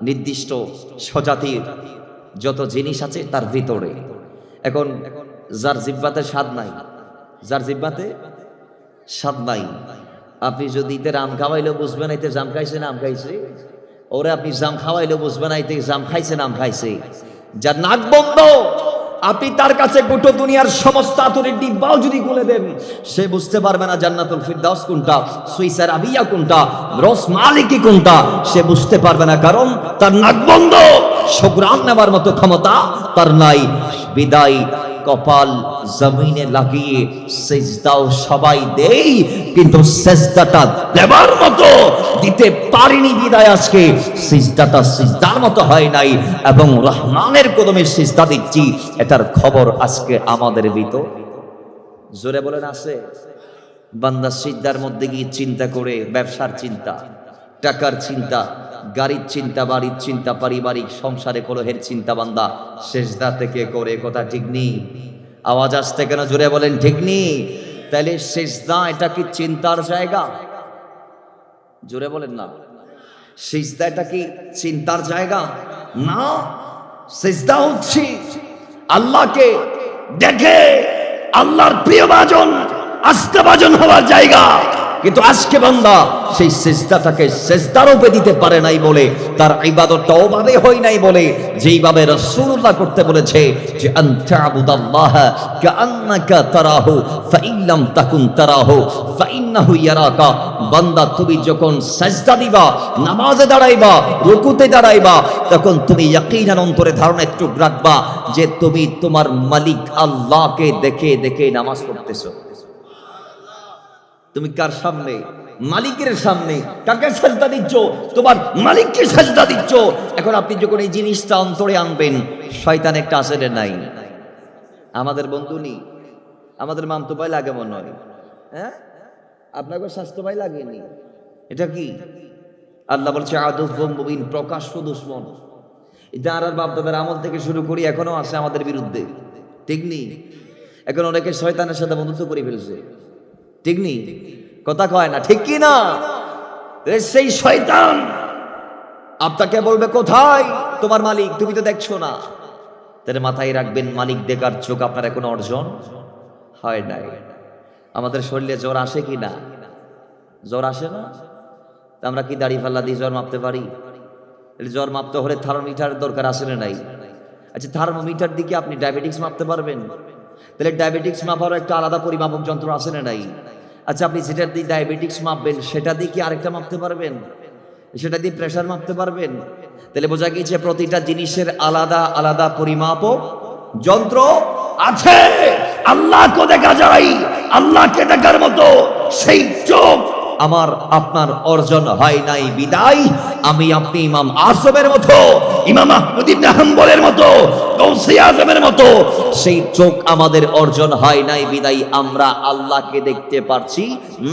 নির্দিষ্ট স্বজাতির যত জিনিস আছে তার ভিতরে। এখন যার জিহ্বাতে স্বাদ নাই, যার জিহ্বাতে স্বাদ নাই, আপনি যদি এতে আম খাওয়াইলেও বুঝবেন এতে জাম খাইছে না আম খাইছে। ওরে আপনি জাম খাওয়াইলেও বুঝবেন এতে জাম খাইছে না আম খাইছে। যার নাক বন্ধ, আপনি তার কাছে গোটা দুনিয়ার সমস্ত আতরের ডিব্বাও যদি খুলে দেন, সে বুঝতে পারবে না জান্নাতুল ফিরদাউস কোনটা, সুইস আরাবিয়া কোনটা, রস মালিকি কোনটা, সে বুঝতে পারবে না, কারণ তার নাক বন্ধ। সুঘ্রাণ নেবার মতো ক্ষমতা তার নাই। বিদায় কপাল জমিনে লাগিয়ে সেজদাও সবাই দেই, কিন্তু সেজদাটা দেবার মতো দিতে পারিনি বিদায় আজকে সিজদাটা সিজদার মতো হয় নাই, এবং রহমানের কদমে সিজদা দিচ্ছি, এটার খবর আজকে আমাদের ভিতর। জোরে বলেন আছে? বান্দা সিজদার মধ্যে গিয়ে চিন্তা করে, ব্যবসার চিন্তা, টাকার চিন্তা, গাড়ির চিন্তা, বাড়ির চিন্তা, পারিবারিক সংসারে কলহের চিন্তা বান্দা সিজদা থেকে করে। কথা ঠিক নেই? আওয়াজ আসতে কেন? জোরে বলেন ঠিক নেই? তাহলে সিজদা এটা কি চিন্তার জায়গা? জোরে বলেন না। সিজদা এটা কি চিন্তার জায়গা? না, সিজদা হচ্ছে আল্লাহকে দেখে আল্লাহর প্রিয় ভাজন, আস্থাভাজন হওয়ার জায়গা। কিন্তু আজকে বান্দা সেই সিজদাটাকে সিজদা রূপে দিতে পারে নাই বলে, তার ইবাদতটা ওভাবে হয় নাই বলে, যেইভাবে রাসূলুল্লাহ করতে বলেছে যে আনতাবুদাল্লাহ কাআন্নাকা তারাহু ফাইন লাম তাকুন তারাহু ফাইন্নাহু ইয়ারাকা। বান্দা তুমি যখন সিজদা দিবা, নামাজে দাঁড়াইবা, রুকুতে দাঁড়াইবা, তখন তুমি ইয়াকিনান অন্তরে ধারণা একটু রাখবা যে তুমি তোমার মালিক আল্লাহকে দেখে দেখে নামাজ পড়তেছো। তুমি কার সামনে? মালিকের সামনে। কাকে সাজদা দিচ্ছ? তোমার মালিককে সাজদা দিচ্ছ। এখন আপনি যখন এই জিনিসটা অন্তরে আনবেন, শয়তান একটা আসলে নাই। আমাদের বন্ধু নেই, আমাদের মামতো ভাই লাগে মনে হয়, হ্যাঁ? আপনাকে স্বাস্থ্য ভাই লাগেনি। এটা কি? আল্লাহ বলছে আদুওয়ুম মুবিন, প্রকাশ্য দুশমন। এটা আর বাপদাদার আমল থেকে শুরু করি এখনো আছে আমাদের বিরুদ্ধে। ঠিক নেই? এখন অনেকে শয়তানের সাথে বন্ধুত্ব করে ফেলছে। ঠিক নেই? কথা কয় না, ঠিক কি না? সেই শয়তান আপনাকে বলবে কোথায় তোমার মালিক, তুমি তো দেখছো না। তাহলে মাথায় রাখবেন, মালিক দেখার চোখ আপনার এখন অর্জন হয় নাই। আমাদের শরীরে জ্বর আসে কি না? জ্বর আসে না? আমরা কি দাড়ি ফাল্লা দিয়ে জ্বর মাপতে পারি? জ্বর মাপতে হলে থার্মোমিটার দরকার আছে না নাই? আচ্ছা, থার্মোমিটার দিকে আপনি ডায়াবেটিক্স মাপতে পারবেন? তাহলে ডায়াবেটিক্স মাপারও একটা আলাদা পরিমাপক যন্ত্র আছে না নাই? আচ্ছা, আপনি যেটা দিয়ে ডায়াবেটিক্স মাপবেন সেটা দিয়ে কি আরেকটা মাপতে পারবেন? সেটা দিয়ে প্রেসার মাপতে পারবেন? তাহলে বোঝা গিয়েছে প্রতিটা জিনিসের আলাদা আলাদা পরিমাপক যন্ত্র আছে। আল্লাহকে দেখা যায় আল্লাহকে দেখার মতো সেই চোখ আমার আপনার অর্জন হয় নাই বিদায় আমি আপনি ইমাম আজমের মতো, ইমাম আহমদ ইবনে হাম্বলের মতো, গৌসে আজমের মতো সেই চোখ আমাদের অর্জন হয় নাই বিদায় আমরা আল্লাহকে দেখতে পারছি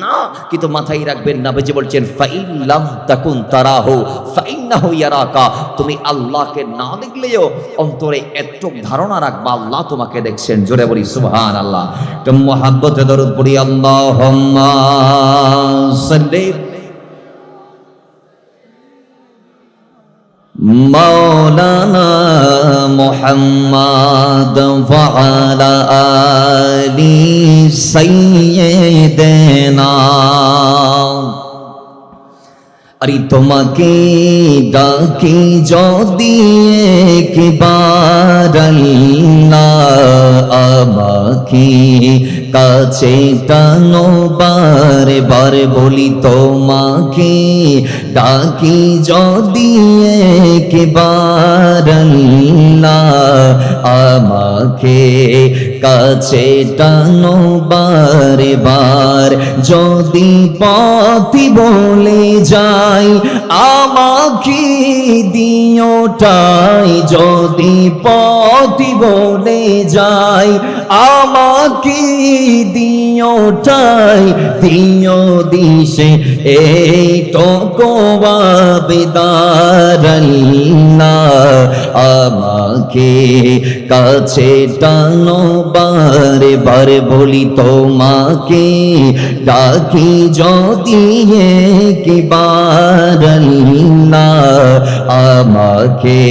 না। কিন্তু মাথায় রাখবেন, নবীজি বলছেন ফাইন লাম তাকুন তারাহু ফাইন্নাহু ইয়ারাকা, তুমি আল্লাহকে না দেখলেও অন্তরে এতটুক ধারণা রাখবা আল্লাহ তোমাকে দেখছেন। জোরে বলি সুবহানাল্লাহ। তো মুহাব্বতে দরুদ পড়ি আল্লাহুম্মা সাল্লি মাওলানা মুহাম্মদ ওয়া আলা আলি সাইয়্যিদিনা। আরে তোমাকে ডাকি যদি একবার আল্লাহ আমাকে কাছে টানো বারে বারে বলি তোমাকে ডাকি যদি একবার আল্লাহ আমাকে কাছে টানো বারে বার। যদি পথি বলে যাই আমাকে দিওটাই, যদি পথি বলে যাই আমাকে দিওটাই, দিও দিশে এই টকো আবেদার আল্লাহ আমাকে কাছে টানো বারে বারে বলি তোমাকে ডাকি যদি একবার আল্লাহ আমাকে।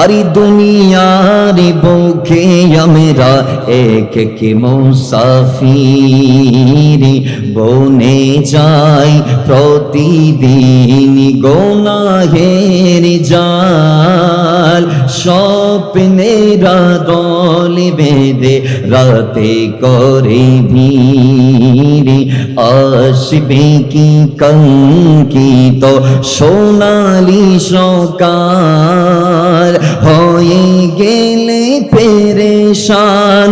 আরে দুনিয়ার বুকে আমরা এক কি মুসাফির বনে যাই প্রতিদিন গুনাহের জাল। স্বপ্নেরা দল বেঁধে রাতে করে ভিড় আসবে কি কঙ্কিত সোনালি সকাল। হয়ে গেলে পেরেশান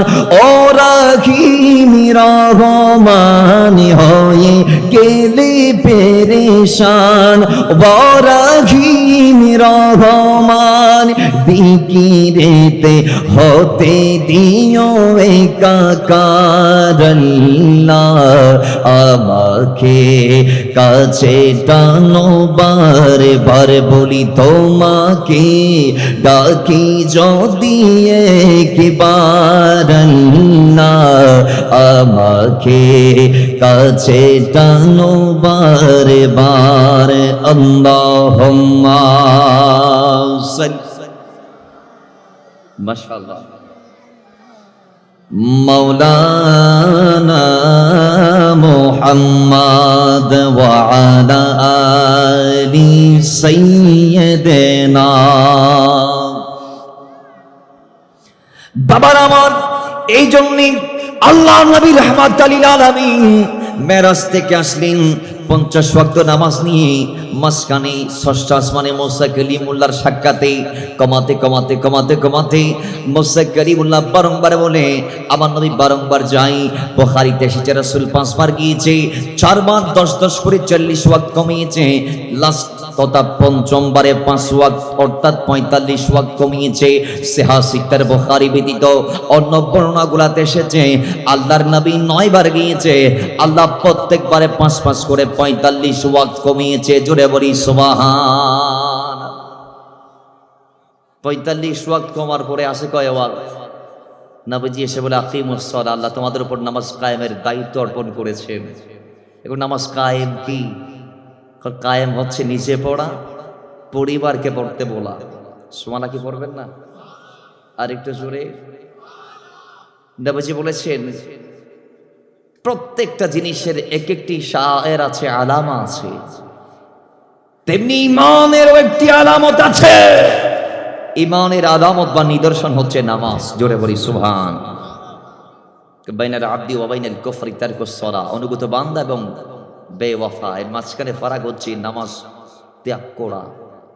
ওরা কি রহমান, হয়ে গেলে পেরেশান ওরা কি রহমান। দিকিরেতে হতে দিও একাকার আল্লাহ আমাকে কাছে টানো বারে বারে বলি তোমাকে ডাকি যদি একবার আল্লাহ আমাকে কাছে টানো বারে বারে। আল্লাহুম্মা সাল্লি মাশাআল্লাহ মাওলানা মুহাম্মদ ওয়া আলা আলি সাইয়্যিদিনা। বাবার আমার এই জন্যই আল্লাহ নবী রাহমাতুল লিল আলামিন মেরাজ থেকে আসলেন 50 ওয়াক্ত নামাজ নিয়ে। মাঝখানে ষষ্ঠ আসমানে মুসা কালিমুল্লাহর সাক্ষাতে কমাতে কমাতে কমাতে কমাতে মুসা কালিমুল্লাহ বারংবার বলে আমার নবী বারংবার যাই। বুখারীতে এসেছে রাসূল 5 বার গিয়েছে, 4 বার 10 করে 40 ওয়াক্ত কমিয়েছে। লাস্ট তথা পঞ্চমবারে 5 ওয়াক্ত অর্থাৎ 45 ওয়াক্ত কমিয়েছে। সহিহ সিত্তার বুখারী ব্যতীত অন্য বর্ণনাগুলোতে এসেছে আল্লাহর নবী 9 বার গিয়েছে, আল্লাহ প্রত্যেকবারে 5 করে 45 ওয়াক্ত কমিয়েছে। জোরে বলি সুবহান। 45 ওয়াক্ত কমার পরে আসে কয় ওয়াক্ত? নবীজি এসে বলে আকিমুস সালাহ, আল্লাহ তোমাদের উপর নামাজ কায়েমের দায়িত্ব অর্পণ করেছেন। এখন নামাজ কায়েম কি? কায়েম হচ্ছে নিচে পড়া, পরিবারকে পড়তে বলা। সুবহানাল্লাহ কি পড়বেন না? আর একটু জোরে। নবীজি বলেছেন প্রত্যেকটা জিনিসের এক একটি শায়ের আছে, আলামা আছে, তেমনি ইমানেরও একটি আলামত আছে। ইমানের আলামত বা নিদর্শন হচ্ছে নামাজ। জোরে বলি সুবহান। বাইনাল আবদি ওয়া বাইনাল কুফরি তারকুস সালাহ, অনুগত বান্দা এবং বেওয়াফা এর মাঝখানে ফারাক হচ্ছে নামাজ ত্যাগ করা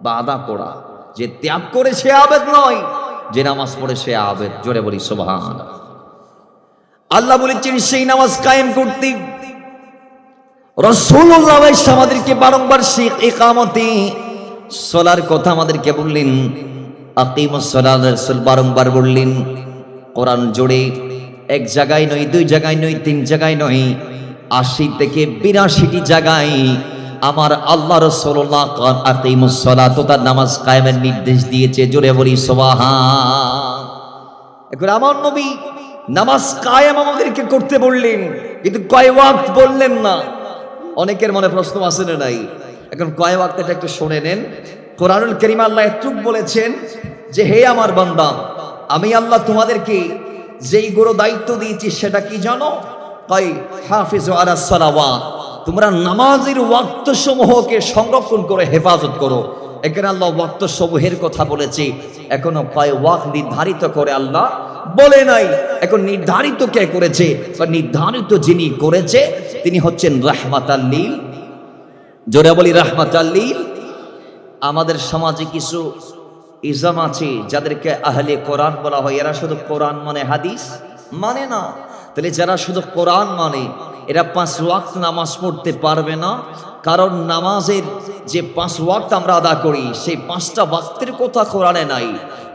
বা আদা করা। যে ত্যাগ করে সে আবেদ নয়, যে নামাজ পড়ে সে আবেদ। জোরে বলি সুবহানাল্লাহ। আল্লাহ বলেছেন সেই নামাজ কায়েম করতে। রাসূলুল্লাহ আমাদেরকে বারংবার সেই ইকামতে সলার কথা আমাদেরকে বললেন। আকিমুস সালাত রাসূল বারংবার বললেন। কোরআন জুড়ে এক জায়গায় নয়, দুই জায়গায় নয়, তিন জায়গায় নয়, ৮০ থেকে ৮২টি জায়গায় আমার আল্লাহ রাসূলুল্লাহ আকিমুস সালাত, তার নামাজ কায়েমের নির্দেশ দিয়েছে। জোরে বলি সুবহান। এখন আমার নবী নামাজ কায়েম আমাদেরকে করতে বললেন, কিন্তু কয় ওয়াক্ত বললেন না। অনেকের মনে প্রশ্ন আছে না নাই? এখন কয় ওয়াক্ত এটা একটু শুনে নেন। কোরআনুল কারীম আল্লাহ এতটুকু বলেছেন যে হে আমার বান্দা, আমি আল্লাহ তোমাদেরকে যেই বড় দায়িত্ব দিয়েছি সেটা কি জানো? কয় হাফিজু আলাস সালাওয়াত, তোমরা নামাজের ওয়াক্ত সমূহকে সংরক্ষণ করে হেফাজত করো। এখানে আল্লাহ ওয়াক্ত সমূহের কথা বলেছে, এখনো কয় ওয়াক্ত নির্ধারিত করে আল্লাহ বলে নাই। এখন নির্ধারিত কে করেছে? নির্ধারিত যিনি করেছে তিনি হচ্ছেন রাহমাতাল লিল। জোরে বলি রাহমাতাল লিল। আমাদের সমাজে কিছু ইজাম আছে যাদেরকে আহলে কোরআন বলা হয়। এরা শুধু কোরআন মানে হাদিস মানে না। তাহলে যারা শুধু কোরআন মানে এরা ৫ ওয়াক্ত নামাজ পড়তে পারবে না, কারণ নামাজের যে ৫ ওয়াক্ত আমরা আদা করি সেই ৫টা ওয়াক্তের কথা কোরআনে নাই।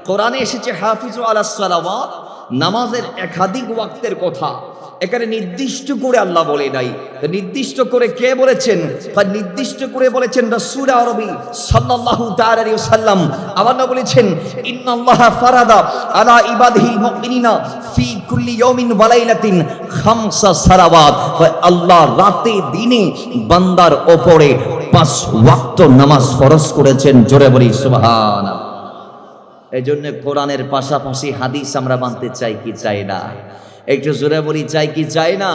কোরআনে এসেছে হাফিজু আলাস সালাওয়াত, নামাজের একাধিক ওয়াক্তের কথা এখানে নির্দিষ্ট করে আল্লাহ বলে নাই। নির্দিষ্ট করে কে বলেছেন? নির্দিষ্ট করে বলেছেন রাসূল আরবি সাল্লাল্লাহু তাআলা আলাইহি ওয়াসাল্লাম। আবার না বলেছেন ইন্নাল্লাহা ফারাদা আলা ইবাদিহিল মুমিনিনা ফি কুল্লি ইয়াউমিন ওয়া লাইলাতিন খামসা সালাওয়াত। আল্লাহ রাতে দিনে বান্দার উপরে ৫ ওয়াক্ত নামাজ ফরজ করেছেন। জোরে বলি সুবহানাল্লাহ। এই জন্য কোরআনের পাশাপাশি হাদিস আমরা মানতে চাই কি চাই না? একটু জোরে বলি চাই কি চাই না?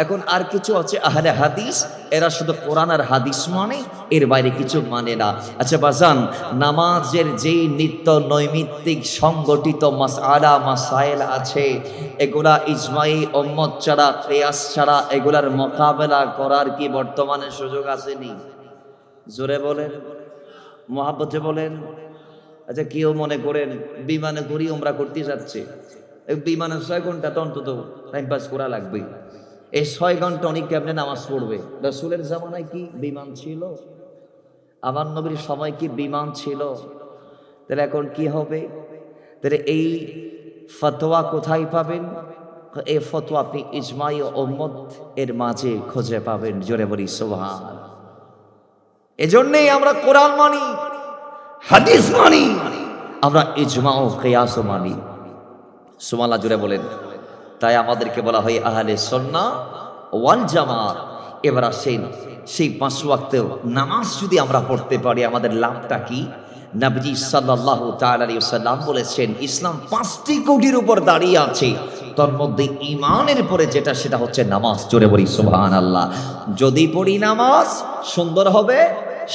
এখন আর কিছু আছে আহলে হাদিস, এরা শুধু কোরআন আর হাদিস মানে, এর বাইরে কিছু মানে না। আচ্ছা বাজান, নামাজের যেই নিত্য নৈমিত্তিক সংগঠিত মাসআলা মাসাইল আছে, এগুলা ইজমাই উম্মত ছাড়া, কিয়াস ছাড়া এগুলার মোকাবেলা করার কি বর্তমানে সুযোগ আসেনি? জোরে বলেন, মহাব্বতে বলেন। আচ্ছা কেউ মনে করেন বিমানে করি উমরা করতে যাচ্ছে, বিমানে ৬ ঘন্টা তো অন্তত টাইম পাস করা লাগবে। এই ৬ ঘন্টা অনেক কেমনে নামাজ পড়বে? রাসূলের জামানায় কি বিমান ছিল? আমার নবীর সময় কি বিমান ছিল? তাহলে এখন কি হবে? তাহলে এই ফতোয়া কোথায় পাবেন? এই ফতোয়া আপনি ইজমাই উম্মত এর মাঝে খুঁজে পাবেন। জোরে বলি সুবহান। এজন্যই আমরা কোরআন মানি, হাদিস মানি, আমরা ইজমা ও কিয়াস মানি। সুবহানাল্লাহ, জোরে বলেন। তাই আমাদেরকে বলা হয় আহলে সুন্নাহ ওয়াল জামাত। এবার আসেন সেই ৫ ওয়াক্তের নামাজ যদি আমরা পড়তে পারি আমাদের লাভটা কি? নবীজি সাল্লাল্লাহু তাআলা আলাইহি ওয়াসাল্লাম বলেছেন ইসলাম ৫টি কোটির উপর দাঁড়িয়ে আছে, তার মধ্যে ঈমানের পরে যেটা সেটা হচ্ছে নামাজ। জোরে বলি সুবহানাল্লাহ। যদি পড়ি নামাজ সুন্দর হবে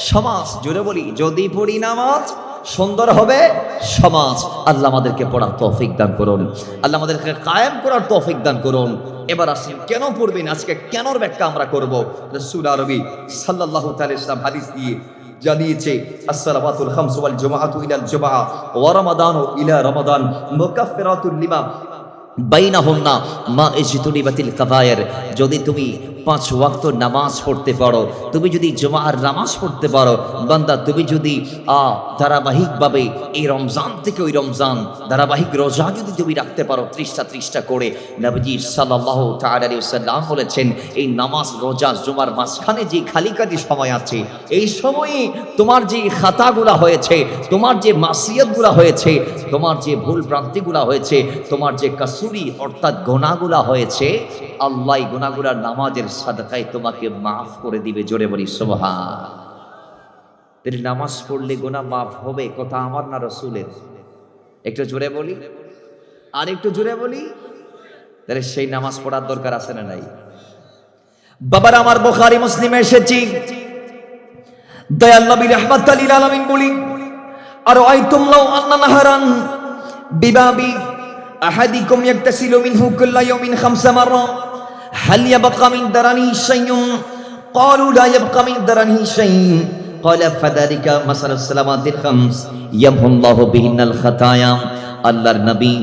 সমাজ। জোরে বলি যদি পড়ি নামাজ সুন্দর হবে সমাজ। আল্লাহ আমাদেরকে পড়ার তৌফিক দান করুন, আল্লাহ আমাদেরকে কায়েম করার তৌফিক দান করুন। এবার আসেন কেন পড়বেন, আজকে কেনর ব্যাখ্যা আমরা করব। রাসূল আরবি সাল্লাল্লাহু তাআলা ইসলাম হাদিস দিয়ে জানিয়েছে as-salawatul khamsu wal jumu'atu ila al-jumu'ah wa ramadanu ila ramadan mukaffiratun lima বাইনাহুন্না মা ইজতুনিবাতিল কাবায়ের। যদি তুমি ৫ ওয়াক্ত নামাজ পড়তে পারো, তুমি যদি জুমার নামাজ পড়তে পারো, বান্দা তুমি যদি ধারাবাহিকভাবে এই রমজান থেকে ওই রমজান ধারাবাহিক রোজা যদি তুমি রাখতে পারো ৩০টা করে, নবীজি সাল্লাল্লাহু তাআলা আলাইহি ওয়াসাল্লাম বলেছেন এই নামাজ রোজা জুমার মাঝখানে যে খালি সময় আছে, এই সময়ে তোমার যে খাতাগুলা হয়েছে, তোমার যে মাসিয়াতগুলা হয়েছে, তোমার যে ভুল ভ্রান্তিগুলা হয়েছে, তোমার যে কাসুরি অর্থাৎ গুনাহগুলা হয়েছে, আল্লাহ গুনাহগুলার নামাজের সাদাকায় তোমাকে মাফ করে দিবে। জোরে বলি সুবহান। তাহলে নামাজ পড়লে গুনাহ মাফ হবে, কথা আমার না রাসূলের? একটু জোরে বলি, আর একটু জোরে বলি। তাহলে সেই নামাজ পড়ার দরকার আছে না নাই? বাবার আমার বুখারী মুসলিমে এসেছে দয়াল নবী রাহমাতুল লিল আলামিন বলি আর আইতুম লাউ আন্না নাহারান বিবাবি আহাদিকুম ইয়াগতাসিলু মিনহু কুল্লা ইয়াউমিন 5 মাররা হাল ইয়াবকা মিন দারানি শাইউন ক্বালু লা ইয়াবকা মিন দারানি শাই ক্বালা ফাযালিকা মাসালুস সালামাতিল খামস ইয়ামহুল্লাহু বিহিন্নাল খাতায়া। আল্লাহর নবী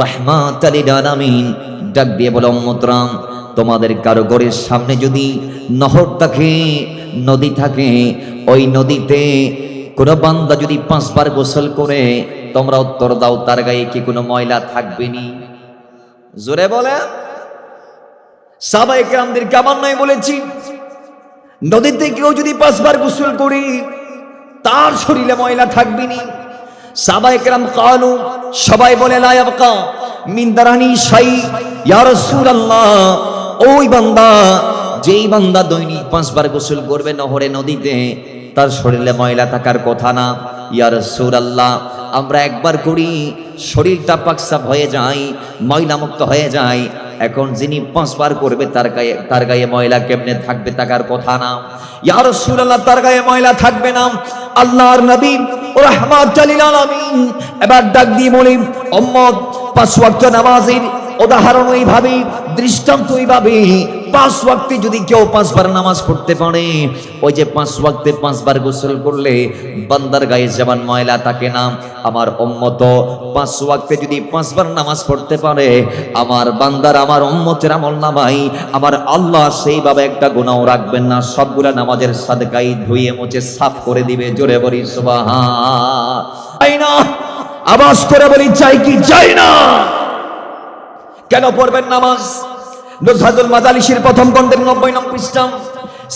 রাহমাতাল লিল আলামিন ডাক দিয়ে বলে, উম্মতরাম, তোমাদের কারো ঘরের সামনে যদি নহর থাকে, নদী থাকে, ওই নদীতে কোন বান্দা যদি 5 বার গোসল করে, তোমরা উত্তর দাও তার গায়ে কি কোনো ময়লা থাকবে নি? জোরে বলে। সাহাবায়ে কেরামদের কেমন নয় বলেছি, নদীতে কেউ যদি 5 বার গোসল করে তার শরীরে ময়লা থাকবে নি। সাহাবায়ে কেরাম কালু, সবাই বলে, লা ইয়াবকা মিন দারানি শাই ইয়া রাসূলুল্লাহ। ওই বান্দা, যেই বান্দা দৈনিক 5 বার গোসল করবে নহরে নদীতে, তার শরীরে ময়লা থাকার কথা না। ইয়া রাসূলুল্লাহ, আমরা একবার করি শরীরটা পাকসাফ হয়ে যায়, ময়লা মুক্ত হয়ে যায়, এখন যিনি 5 বার করবে তার গায়ে ময়লা কেমনে থাকবে? থাকার কথা না। ইয়া রাসূলুল্লাহ, তার গায়ে ময়লা থাকবে না। আল্লাহর নবী রাহমাতুল লিল আলামিন এবার ডাক দিয়ে বলেন, উম্মত, 5 ওয়াক্ত নামাজের উদাহরণ ওইভাবে, দৃষ্টান্ত ওইভাবে, 5 ওয়াক্তে যদি কেউ 5 বার নামাজ পড়তে পারে, ওই যে 5 ওয়াক্তে 5 বার গোসল করলে বান্দার গায়ে যেমন ময়লা থাকে না, আমার উম্মত 5 ওয়াক্তে যদি 5 বার নামাজ পড়তে পারে, আমার বান্দার, আমার উম্মতের আমলনামায় আমার আল্লাহ সেইভাবে একটা গুনাহ রাখবেন না, সবগুলা নামাজের সাদকায় ধুয়ে মুছে সাফ করে দিবে। জোরে বলি সুবহান। চাই না, আওয়াজ করে বলি, চাই কি চাই না? কেন পড়বেন নামাজ? নুজহাতুল মাজালিসের প্রথম খণ্ডের 90 নং পৃষ্ঠা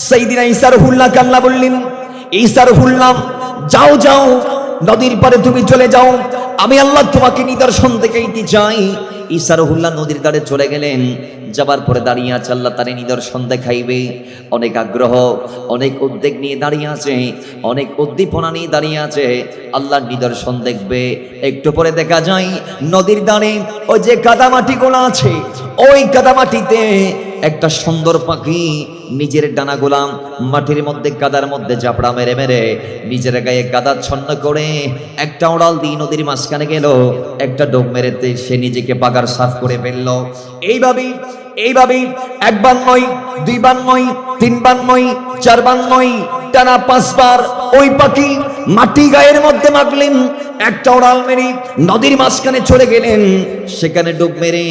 সাইয়্যিদিনা ঈসা রুহুল্লাহ আল্লাহ বললেন, ঈসা রুহুল্লাহ, যাও যাও, নদীর পারে তুমি চলে যাও, আমি আল্লাহ তোমাকে নিদর্শন দেখাইতে চাই। ঈসা রুহুল্লাহ নদীর ধারে চলে গেলেন, যাবার পরে দাঁড়িয়ে আছে, আল্লাহ তারে নিদর্শন দেখাইবে। অনেক আগ্রহ, অনেক উদ্বেগ নিয়ে দাঁড়িয়ে আছে, অনেক উদ্দীপনা নিয়ে দাঁড়িয়ে আছে, আল্লাহর নিদর্শন দেখবে। একটু পরে দেখা যায় নদীর ধারে ওই যে কাদামাটিগুলো আছে, ওই কাদামাটিতে একটা সুন্দর পাখি নিজের ডানাগুলা মাটির মধ্যে, কাদার মধ্যে চাপড়া মেরে মেরে নিজের গায়ে কাদাচ্ছন্ন করে একটা উড়াল দিয়ে নদীর মাঝখানে গেল, একটা ডোব মেরেতে সে নিজেকে পাগার সাফ করে ফেললো। এইভাবেই 1 বার নয়, 2 বার নয়, 3 বার নয়, 4 বার নয়, টানা 5 বার ওই পাখি মাটি গায়ের মধ্যে মাখলেন, একটা উড়াল মেরে নদীর মাঝখানে চলে গেলেন, সেখানে ডুব মেরে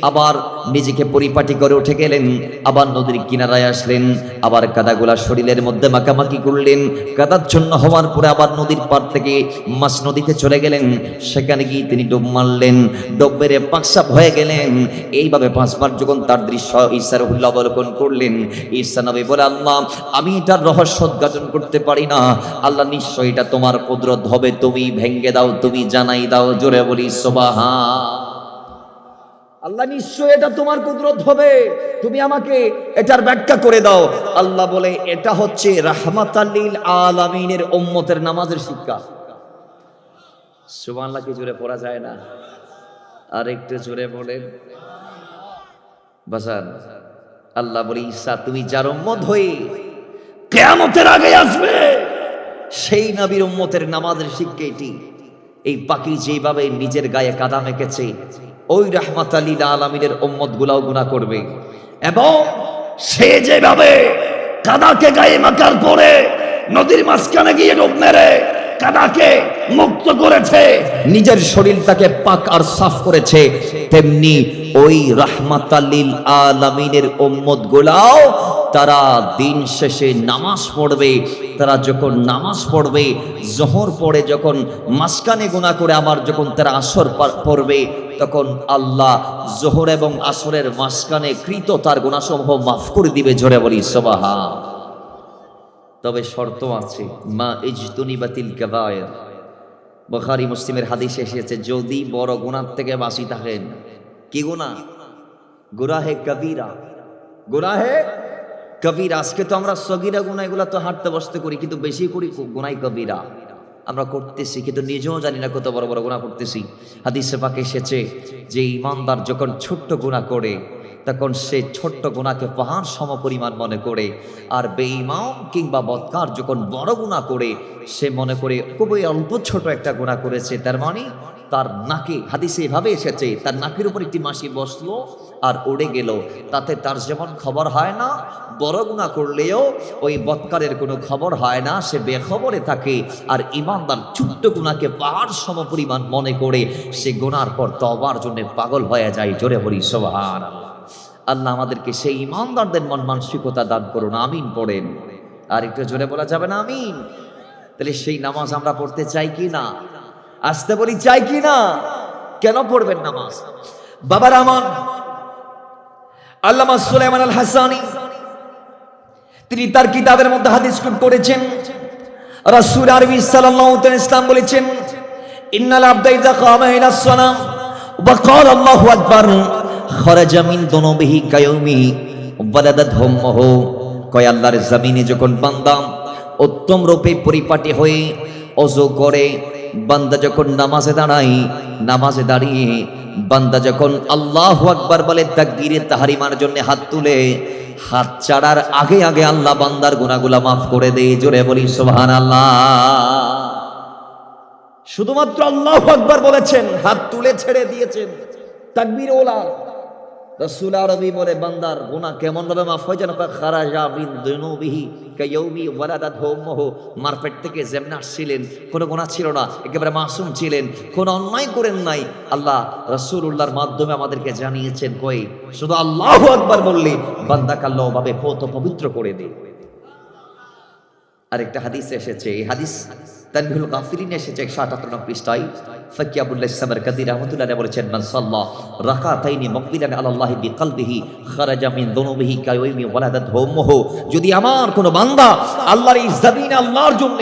আবার নিজেকে পরিপাটি করে উঠে গেলেন, আবার নদীর কিনারায় আসলেন, আবার কাদাগুলা শরীরের মধ্যে মাখামাখি করলেন, কাদাচ্ছন্ন হওয়ার পরে আবার নদীর পার থেকে মাছ নদীতে চলে গেলেন, সেখানে গিয়ে তিনি ডুব মারলেন, ডুব মেরে পাকসাপ হয়ে গেলেন। এইভাবে 5 বার যখন তার দৃশ্য ঈসা রুহুল্লাহ অবলোকন করলেন, ঈসা নবী বলে, আল্লাহ, আমি এটার রহস্য উদ্ঘাটন করতে পারি না, আল্লাহ নিশ্চয়ই এটা তোমার কুদরত হবে, তুমি ভেঙ্গে দাও, তুমি জানাই দাও। জোরে বলি সুবহান। আল্লাহ, নিশ্চয় এটা তোমার কুদরত হবে, তুমি আমাকে এটার ব্যাখ্যা করে দাও। আল্লাহ বলে, এটা হচ্ছে রাহমাতাল লিল আলামিনের উম্মতের নামাজের শিক্ষা। সুবহানাল্লাহ কি জোরে পড়া যায় না? আর একটু জোরে বলেন বাজান। আল্লাহ বলে, ঈসা, তুমি যার উম্মত হয়ে কিয়ামতের আগে আসবে, সেই নবীর উম্মতের নামাজের শিক্ষা এটি। এই পাখি যেভাবে নিজের গায়ে কাদা মেখেছে, ওই রাহমাতাল লিল আলামিনের উম্মত গুলাও গুনাহ করবে, এবং সে যেভাবে কাদাকে গায়ে মাখার পরে নদীর মাঝখানে গিয়ে ডুব মেরে কাদাকে মুক্ত করেছে, নিজের শরীরটাকে পাক আর সাফ করেছে, তেমনি ওই রাহমাতাল লিল আলামিনের উম্মত গুলাও তারা দিন শেষে নামাজ পড়বে। তারা যখন নামাজ পড়বে, জোহর পড়ে যখন মাঝখানে গুনাহ করে আবার যখন তারা আসর পড়বে, তখন আল্লাহ জোহর এবং আসরের মাঝখানে কৃত তার গুনাহসমূহ মাফ করে দিবে। জোরে বলি সুবহান। তবে শর্ত আছে, মা ইজতুনিবাতিল কাবায়ের। বুখারী মুসলিমের হাদিসে এসেছে, যদি বড় গুনাহ থেকে বাঁচি থাকেন। কি গুনাহ? গুনাহে কবিরা, গুনাহে কবিরা। আজকে তো আমরা সগীরা গুনাহ এগুলো তো হাঁটতে বসতে করি, কিন্তু বেশি করি গুনাহে কবিরা আমরা করতেছি, কিন্তু নিজেও জানি না কত বড় বড় গুনাহ করতেছি। হাদিসে পাকে এসেছে যে ইমানদার যখন ছোট্ট গুনাহ করে, তখন সে ছোট্ট গুনাহকে পাহাড় সম পরিমাণ মনে করে, আর বেঈমান কিংবা বদকার যখন বড় গুনাহ করে, সে মনে করে খুবই অল্প ছোট একটা গুনাহ করেছে, তার মানে তার নাকে, হাদিসে এভাবে এসেছে, তার নাকের উপর একটি মাছি বসলো আর উড়ে গেল। তাতে তার যেমন খবর হয় না, বড় গুনাহ করলেও ওই বৎকারের কোনো খবর হয় না, সে বেখবরে থাকে। আর ইমানদার ছোট্ট গুনাহকে পাহাড় সমপরিমাণ মনে করে সে গুনার পর তওবার জন্য পাগল হয়ে যায়। জোরে বলি সুবহানাল্লাহ। আল্লাহ আমাদেরকে সেই ইমানদারদের মন মানসিকতা দান করুন, আমিন পড়েন। আর একটু জোরে বলা যাবে না আমিন? তাহলে সেই নামাজ আমরা পড়তে চাই কি না? আসতে বলি চাই কি না? কেন পড়বেন নামাজ? বাবার আমার আল্লামা সুলাইমান আল হাসানী তিনি তার কিতাবের মধ্যে হাদিস কোট করেছেন। রাসূল আরবি সাল্লাল্লাহু আলাইহি ওয়াসাল্লাম বলেছেন, ইন্নাল আবদা ইযা কামা ইলাস সালাম ওয়া ক্বালা আল্লাহু আকবার খারাজা মিন দুনুবিহি কায়াউমি ওয়ালাদাত হুম্মুহু। কয় আল্লাহর জমিনে যখন বান্দা উত্তম রূপে পরিপাটি হয়ে ওযু করে, বান্দা যখন নামাজে দাঁড়ায়, নামাজে দাঁড়িয়ে বান্দা যখন আল্লাহু আকবার বলে, তাকবীরে তাহরিমার জন্য হাত তুলে, হাত ছাড়ার আগে আগে আল্লাহ বান্দার গুনাহগুলো মাফ করে দেয়। জোরে বলি সুবহানাল্লাহ। শুধুমাত্র আল্লাহু আকবার বলেছেন, হাত তুলে ছেড়ে দিয়েছেন, তাকবীর ওলা। রাসূল আরবি বলে বান্দার গুনাহ কেমন ভাবে মাফ হয় যেন, খারাজা মিন দুনুবিহি কায়াউমি ওয়ালাদাতহু উম্মুহু। মারপেট থেকে যেমন আসছিলেন, কোনো গুনাহ ছিল না, একেবারে মাসুম ছিলেন, কোনো অন্যায় করেন নাই। আল্লাহ রাসূলুল্লাহর মাধ্যমে আমাদেরকে জানিয়েছেন, কই শুধু আল্লাহু আকবার বললে বান্দাকে আল্লাহ ভাবে পবিত্র করে দেয়। আরেকটা হাদিস এসেছে, এই হাদিস তানবীহুল গাফিলিন এসেছে 178 নং পৃষ্ঠায়। ফাকি আবুল্লাহ সামারকান্দি রাহমাতুল্লাহ আলাইহি বলেছেন, মান সাল্লা রাকাতাইনি মুকবিলান আলাল্লাহি বিকলবিহি খারাজা মিন দুনুবিহি কায়াউমি ওয়ালাদাতহু উম্মুহু। যদি আমার কোনো বান্দা আল্লাহর এই জমিনে আল্লাহর জন্য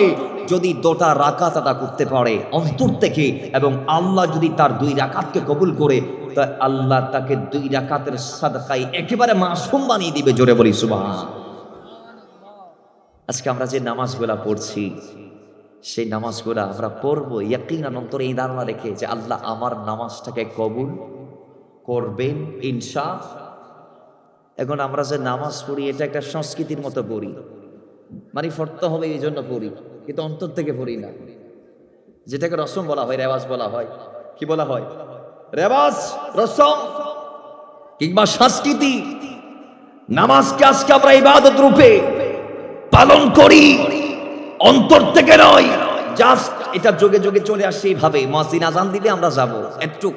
যদি 2টা রাকাত আদা করতে পারে অন্তর থেকে, এবং আল্লাহ যদি তার 2 রাকাতকে কবুল করে, তা আল্লাহ তাকে 2 রাকাতের সাদকায় একেবারে মাসুম বানিয়ে দিবে। জোরে বলি সুবহানাল্লাহ। আজকে আমরা যে নামাজগুলা পড়ছি, সেই নামাজগুলা আমরা পড়বো ইয়াকিনান অন্তরে এই ধারণা রেখে যে আল্লাহ আমার নামাজটাকে কবুল করবেন ইনশাআল্লাহ। এখন আমরা যে নামাজ পড়ি এটা একটা সংস্কৃতির মতো পড়ি, মানে পড়তে হবে এই জন্য পড়ি, কিন্তু অন্তর থেকে পড়ি না। যেটাকে রসম বলা হয়, রেওয়াজ বলা হয়। কি বলা হয়? রেওয়াজ, রসম কিংবা সংস্কৃতি। নামাজকে আজকে আমরা ইবাদত রূপে পালন করি, অন্তর থেকে নয়। জাস্ট এটা যোগে যোগে চলে আসছে এইভাবে, মুয়াজ্জিন আযান দিলে আমরা যাব একটু,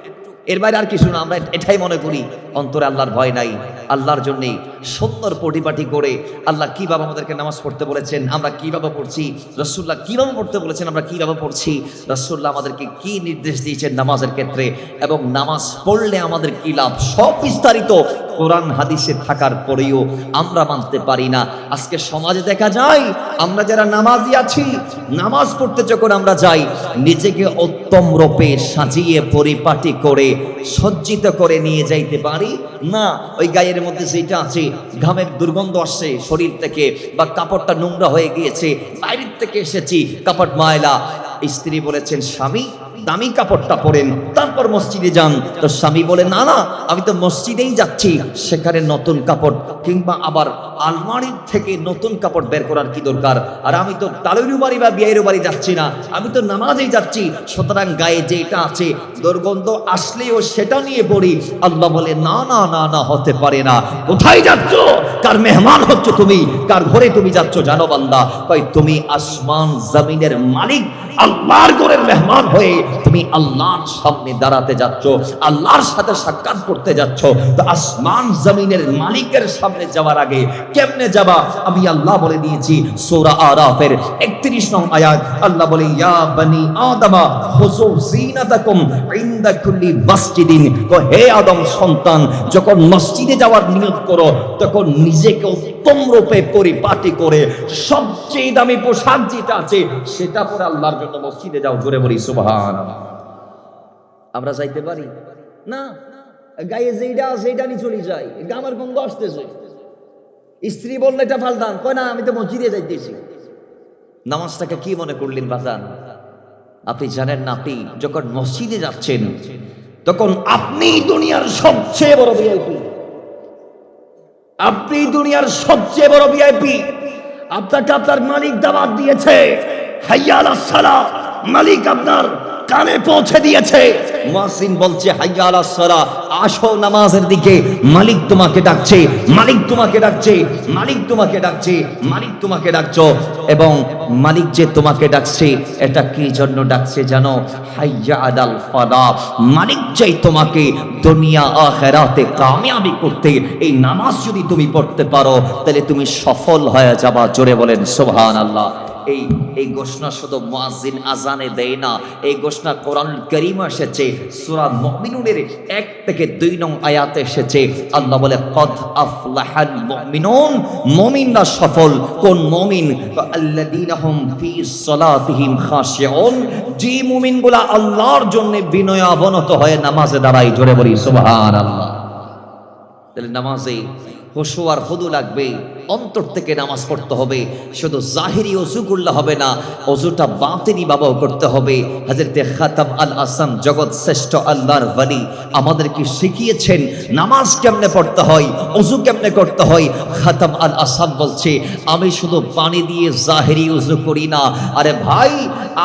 এর বাইরে আর কিছু না। আমরা এটাই মনে করি, অন্তরে আল্লাহর ভয় নাই। আল্লাহর জন্যে সুন্দর পরিপাটি করে আল্লাহ কিভাবে আমাদেরকে নামাজ পড়তে বলেছেন আমরা কিভাবে পড়ছি, রাসূলুল্লাহ কিভাবে পড়তে বলেছেন আমরা কিভাবে পড়ছি, রাসূলুল্লাহ আমাদেরকে কি নির্দেশ দিয়েছেন নামাজের ক্ষেত্রে, এবং নামাজ পড়লে আমাদের কি লাভ, সব বিস্তারিত কোরআন হাদিসে থাকার পরেও আমরা মানতে পারি না। আজকে সমাজে দেখা যায় আমরা যারা নামাজি আছি, নামাজ পড়তে যখন আমরা যাই, নিজেকে উত্তম রূপে সাজিয়ে পরিপাটি করে সজ্জিত করে নিয়ে যাইতে পারি না। ওই গায়ের মধ্যে যেটা আছে, ঘামের দুর্গন্ধ আসছে শরীর থেকে, বা কাপড়টা নোংরা হয়ে গিয়েছে, বাইরের থেকে এসেছি, কাপড় ময়লা। স্ত্রী বলেছেন, স্বামী দামি কাপড়টা পরেন, তারপর মসজিদে যান। তো স্বামী বলে, না না, আমি তো মসজিদেই যাচ্ছি, সেখানে নতুন কাপড় কিংবা আবার আলমারির থেকে নতুন কাপড় বের করার কি দরকার? আর আমি তো তালুরু বাড়ি বা বিয়ের বাড়ি যাচ্ছি না, আমি তো নামাজেই যাচ্ছি, সুতরাং গায়ে যেটা আছে দুর্গন্ধ আসলেও সেটা নিয়ে পড়ি। আল্লাহ বলে, না না না না, হতে পারে না। কোথায় যাচ্ছ? কার মেহমান হচ্ছ তুমি? কার ঘরে তুমি যাচ্ছ জানো বান্দা? কই তুমি আসমান জমিনের মালিক আল্লাহর ঘরের মেহমান হয়ে তুমি আল্লাহর সামনে দাঁড়াতে যাচ্ছ, আল্লাহর সাথে সাক্ষাৎ করতে যাচ্ছ। তো আসমান জমিনের মালিকের সামনে যাওয়ার আগে কেমনে যাবা আমি আল্লাহ বলে দিয়েছি। সূরা আরাফের 31 নং আয়াত আল্লাহ বলে, ইয়া বনি আদমা খুযু যিনাতাকুম ইনদা কুল্লি মাসজিদিন। হে আদম সন্তান, যখন মসজিদে যাওয়ার নিয়ত করো, তখন নিজেকে উত্তম রূপে পরিপাটি করে সবচেয়ে দামি পোশাক যেটা আছে সেটা পরে আল্লাহর জন্য মসজিদে যাও। জোরে বলি সুবহানাল্লাহ। আমরা যাইতে পারি না, গায়ে যেটা নিয়ে চলে যাই, গামের গন্ধ আসতেছে। স্ত্রী বললে এটা ফালতান, কয় না আমি তো মসজিদে যাইতেছি। নামাজটাকে কি মনে করলেন বাজান? আপনি জানেন না, আপনি যখন মসজিদে যাচ্ছেন তখন আপনি দুনিয়ার সবচেয়ে বড় ভিআইপি। আপনি দুনিয়ার সবচেয়ে বড় ভিআইপি। আপনাকে আপনার মালিক দাওয়াত দিয়েছে, হাইয়া আলাস সালাহ। মালিক আপনার কানে পৌঁছে দিয়েছে। মুয়াজ্জিন বলছে হাইয়া আলাস সালাহ, আসো নামাজের দিকে, মালিক তোমাকে ডাকছে, মালিক তোমাকে ডাকছে, মালিক তোমাকে ডাকছে, মালিক তোমাকে ডাকছো। এবং মালিক যে তোমাকে ডাকছে এটা কি জন্য ডাকছে জানো? হাইয়া আলাল ফালাহ, মালিক চাই তোমাকে দুনিয়া আখিরাতে কামিয়াবি করতে। এই নামাজ যদি তুমি পড়তে পারো তাহলে তুমি সফল হয়ে যাবা। জোরে বলেন সুবহানাল্লাহ। এই ঘোষণা শুধু মুয়াজ্জিন আজানে দেয় না, এই ঘোষণা কোরআনুল কারীমে এসেছে। সূরা মুমিনুনের 1 থেকে 2 নং আয়াতে এসেছে। আল্লাহ বলে কদ আফলাহাল মুমিনুন, মুমিনরা সফল। কোন মুমিন? আল্লাযীনা হুম ফি সালাতিহিম খাশিউন, যে মুমিনগুলা আল্লাহর জন্য বিনয় অবনত হয়ে নামাজে দাঁড়ায়। জোরে বলি সুবহানাল্লাহ। তাহলে নামাজে খুশু আর খুদু লাগবে, অন্তর থেকে নামাজ পড়তে হবে। শুধু জাহিরি ওযু করলে হবে না, ওযুটা বাতিনি ভাবেও করতে হবে। হযরতে খাতাম আল আসাম, জগৎ শ্রেষ্ঠ আল্লাহর ওয়ালি, আমাদেরকে শিখিয়েছেন নামাজ কেমনে পড়তে হয়, ওযু কেমনে করতে হয়। খাতাম আল আসাম বলছে, আমি শুধু পানি দিয়ে জাহিরি ওযু করি না। আরে ভাই,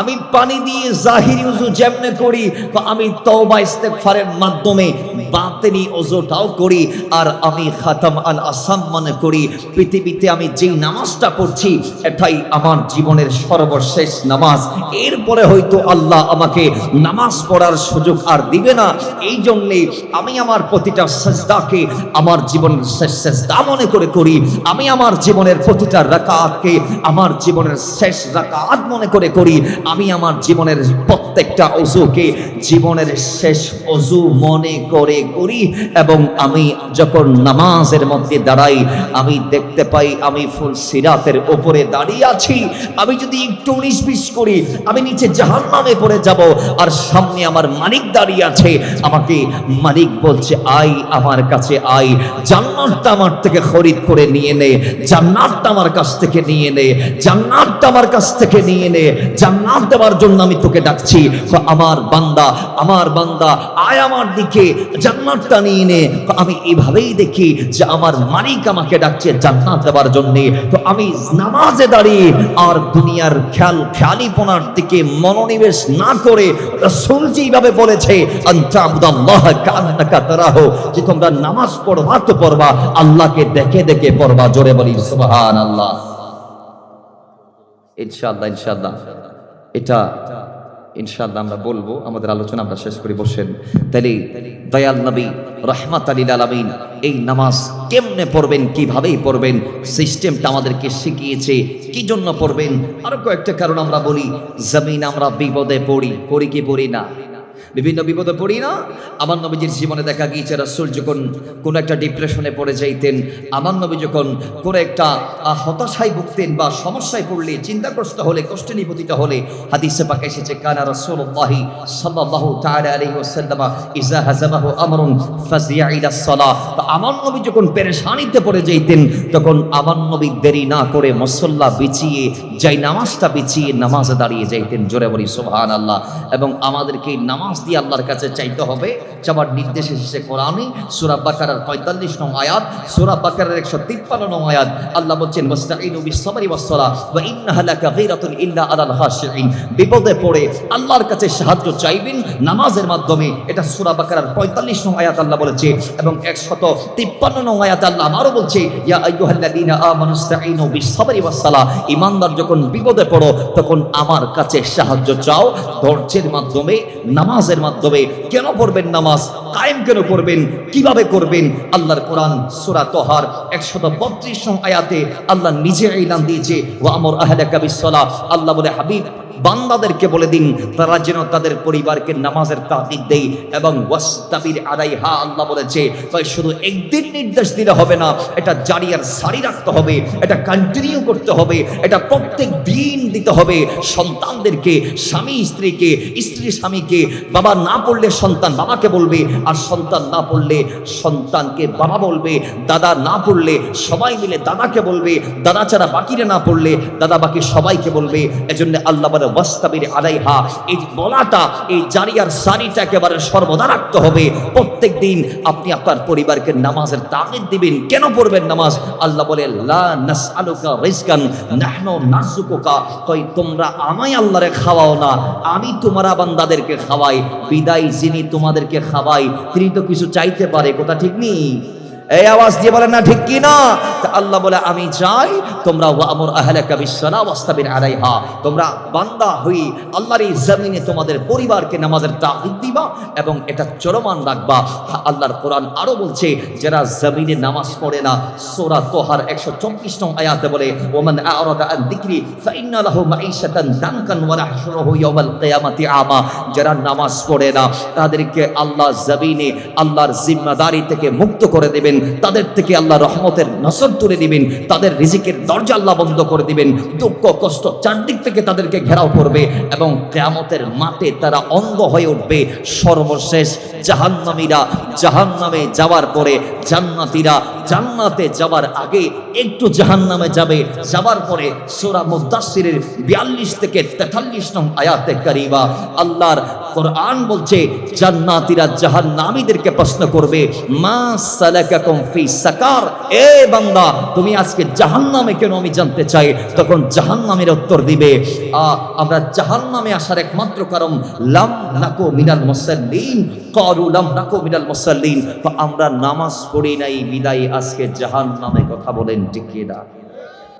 আমি পানি দিয়ে জাহিরি ওযু যেমনে করি, আমি তওবা ইস্তেগফারের মাধ্যমে বাতিনি ওযুটাও করি। আর আমি খাতাম আল আসাম মনে করি, পৃথিবীতে আমি যেই নামাজটা পড়ছি এটাই আমার জীবনের সর্বশেষ নামাজ। এরপরে হয়তো আল্লাহ আমাকে নামাজ পড়ার সুযোগ আর দিবে না। এই জন্যে আমি আমার প্রতিটা সাজদাকে আমার জীবনের শেষ সাজদা মনে করে করি। আমি আমার জীবনের প্রতিটা রাকাতকে আমার জীবনের শেষ রাকাত মনে করে করি। আমি আমার জীবনের প্রত্যেকটা ওযুকে জীবনের শেষ ওযু মনে করে করি। এবং আমি যখন নামাজের মধ্যে দাঁড়াই, আমি দেখতে পাই আমি ফুল সিরাতের উপরে দাঁড়িয়ে আছি। আমি যদি একটু 19-20 করি, আমি নিচে জাহান্নামে পড়ে যাব। আর সামনে আমার মালিক দাঁড়িয়ে আছে, আমাকে মালিক বলছে আয় আমার কাছে আয়, জান্নাতটা আমার থেকে খরিদ করে নিয়ে নে, জান্নাতটা আমার কাছ থেকে নিয়ে নে, জান্নাতটা আমার কাছ থেকে নিয়ে নে, জান্নাত দেওয়ার জন্য আমি তোকে ডাকছি। আমার বান্দা, আমার বান্দা, আয় আমার দিকে, জান্নাতটা নিয়ে নে। আমি এভাবেই দেখি যে আমার মালিক আমাকে ডাকছে জান্নাত দেওয়ার জন্য। তো আমি নামাজে দাঁড়িয়ে আর দুনিয়ার খেয়ালিপনার দিকে মনোনিবেশ না করে, রাসূল যেভাবে বলেছে আনতাবুদাল্লাহ কান্নাকা তারাহু, যে তোমরা নামাজ পড়বা তো পড়বা আল্লাহকে দেখে দেখে পড়বা। জোরে বলি সুবহানাল্লাহ। ইনশাআল্লাহ ইনশাআল্লাহ এটা ইনশাআল্লাহ আমরা বলবো। আমাদের আলোচনা আমরা শেষ করি, বসেন। তাহলে দয়াল নবী রাহমাতাল লিল আলামিন এই নামাজ কেমনে পড়বেন, কিভাবেই পড়বেন, সিস্টেমটা আমাদেরকে শিখিয়েছে। কি জন্য পড়বেন? আরো কয়েকটা কারণ আমরা বলি। জমিন আমরা বিপদে পড়ি কি পড়ি না? বিভিন্ন বিপদে পড়ি না? আমার নবীজির জীবনে দেখা গিয়েছে রাসূল যখন কোন একটা ডিপ্রেশনে পড়ে যাইতেন, আমার নবী যখন কোন একটা হতাশায় ভুগতেন বা সমস্যায় পড়লে, চিন্তাগ্রস্ত হলে, কষ্টে নিপতিত হলে, হাদিসে পাকে এসেছে কানা রাসূলুল্লাহি সাল্লাল্লাহু তাআলা আলাইহি ওয়াসাল্লাম ইজা হাযাবাহু আমরুন ফাজিয়া ইলাস সালাহ। আমার নবী যখন পেরেশানিতে পড়ে যাইতেন তখন আমার নবী দেরি না করে মুসল্লা বিছিয়ে, যাই নামাজটা বিছিয়ে নামাজে দাঁড়িয়ে যাইতেন। জোরে বলি সুবহানাল্লাহ। এবং আমাদেরকে নামাজ দিয়ে আল্লাহর কাছে চাইতে হবে। যাবার নির্দেশ এসেছে কোরআনে, সূরা বাকারার 45 নং আয়াত, সূরা বাকারার 153 নং আয়াত। আল্লাহ বলছেন ওয়াস্তাঈনু বিস-সাবরি ওয়াস-সালাহ ওয়া ইন্নাহা লাকাবীরাতুন ইল্লা আলাল খাশিঈন। বিপদে পড়ে আল্লাহর কাছে সাহায্য চাইবেন নামাজের মাধ্যমে। এটা সূরা বাকারার 45 নং আয়াত আল্লাহ বলেছে। এবং 153 নং আয়াত আল্লাহ আরো বলছে ইয়া আইয়ুহাল্লাযীনা আমানুস্তাঈনু বিস-সাবরি ওয়াস-সালাহ। ঈমানদার যখন বিপদে পড়ো তখন আমার কাছে সাহায্য চাও ধৈর্যের মাধ্যমে, নামাজের মাধ্যমে। কেন পড়বেন নামাজ? কায়েম কেন করবেন? কিভাবে করবেন? আল্লাহর কোরআন সূরা তাহার 132 নং আয়াতে আল্লাহ নিজে এলান দিয়েছে ওয়া আমর আহলাকা বিস-সালাহ। আল্লাহ বলে হাবিব বান্দাদেরকে বলে দিন তারা যেন তাদের পরিবারকে নামাজের তাকিদ দেয় এবং ওয়াস্তাবির আলাইহা। আল্লাহ বলেছে তাই শুধু একদিন নির্দেশ দিলে হবে না, এটা জারি আর সারি রাখতে হবে, এটা কন্টিনিউ করতে হবে, এটা প্রত্যেক দিন দিতে হবে। সন্তানদেরকে, স্বামী স্ত্রীকে, স্ত্রী স্বামীকে, বাবা না পড়লে সন্তান বাবাকে বলবে, আর সন্তান না পড়লে সন্তানকে বাবা বলবে, দাদা না পড়লে সবাই মিলে দাদাকে বলবে, দাদা ছাড়া বাকিরা না পড়লে দাদা বাকি সবাইকে বলবে। এজন্য আল্লাহ বান্দার ওয়াস্তাবির আলাইহা, এই বলাটা, এই জারিয়ার সারিটা একেবারে সর্বদা রাখতে হবে। প্রত্যেক দিন আপনি আপনার পরিবারকে নামাজের তাগিদ দিবেন। কেন পড়বেন নামাজ? আল্লাহ বলে লা নাসআলুকা রিজকান নাহনু নারযুকুকা, কই তোমরা আমায় আল্লাহরে খাওয়াও না, আমি তোমারা বান্দাদেরকে খাওয়াই। বিদায় যিনি তোমাদেরকে খাওয়াই তিনি তো কিছু চাইতে পারে, কথা ঠিক নেই? এই আওয়াজ দিয়ে বলেন না ঠিক কি না? তা আল্লাহ বলে আমি চাই তোমরা ওয়ামুর আহলাকা বিসসালাহ ওয়াস্তাবির আলাইহা, তোমরা বান্দা হই আল্লাহর এই জমিনে তোমাদের পরিবারকে নামাজের তাগিদ দিবা এবং এটা চলমান রাখবা। আল্লাহর কোরআন আরো বলছে যারা জমিনে নামাজ পড়ে না, সূরা তোহার 124 নং আয়াতে বলে ওমান আ'রাদা আন যিকরি ফাইন্না লাহু মাঈশাতান দানকান ওয়া নাহশুরুহু ইয়াওমাল কিয়ামাতি আমা, যারা নামাজ পড়ে না তাদেরকে আল্লাহ জমিনে আল্লাহর জিম্মাদারি থেকে মুক্ত করে দেবেন, তাদের থেকে আল্লাহ রহমতের নসর তুলে দিবেন, তাদের রিজিকের দরজা আল্লাহ বন্ধ করে দিবেন, দুঃখ কষ্ট চারদিক থেকে তাদেরকে ঘেরাও করবে এবং কিয়ামতের মাঠে তারা অন্ধ হয়ে উঠবে। সর্বশেষ জাহান্নামীরা জাহান্নামে যাওয়ার পরে জান্নাতীরা জান্নাতে যাওয়ার আগে একটু জাহান্নামে যাবে, যাওয়ার পরে সূরা মুদাসসিরের 42 থেকে 43 নং আয়াতে কারিমা আল্লাহর কোরআন বলছে জান্নাতীরা জাহান্নামীদেরকে প্রশ্ন করবে মা সালাকাকুম ফি সাকার, এ বান্দা তুমি আজকে জাহান্নামে কেন আমি জানতে চাই। তখন জাহান্নামের উত্তর দিবে আমরা জাহান্নামে আসার একমাত্র কারণ লাম নাকু মিনাল মুসাল্লিন, ক্বালু লাম নাকু মিনাল মুসাল্লিন, আমরা নামাজ পড়ি নাই বিদায় আজকে জাহান্নামে। কথা বলেন ঠিক কি না?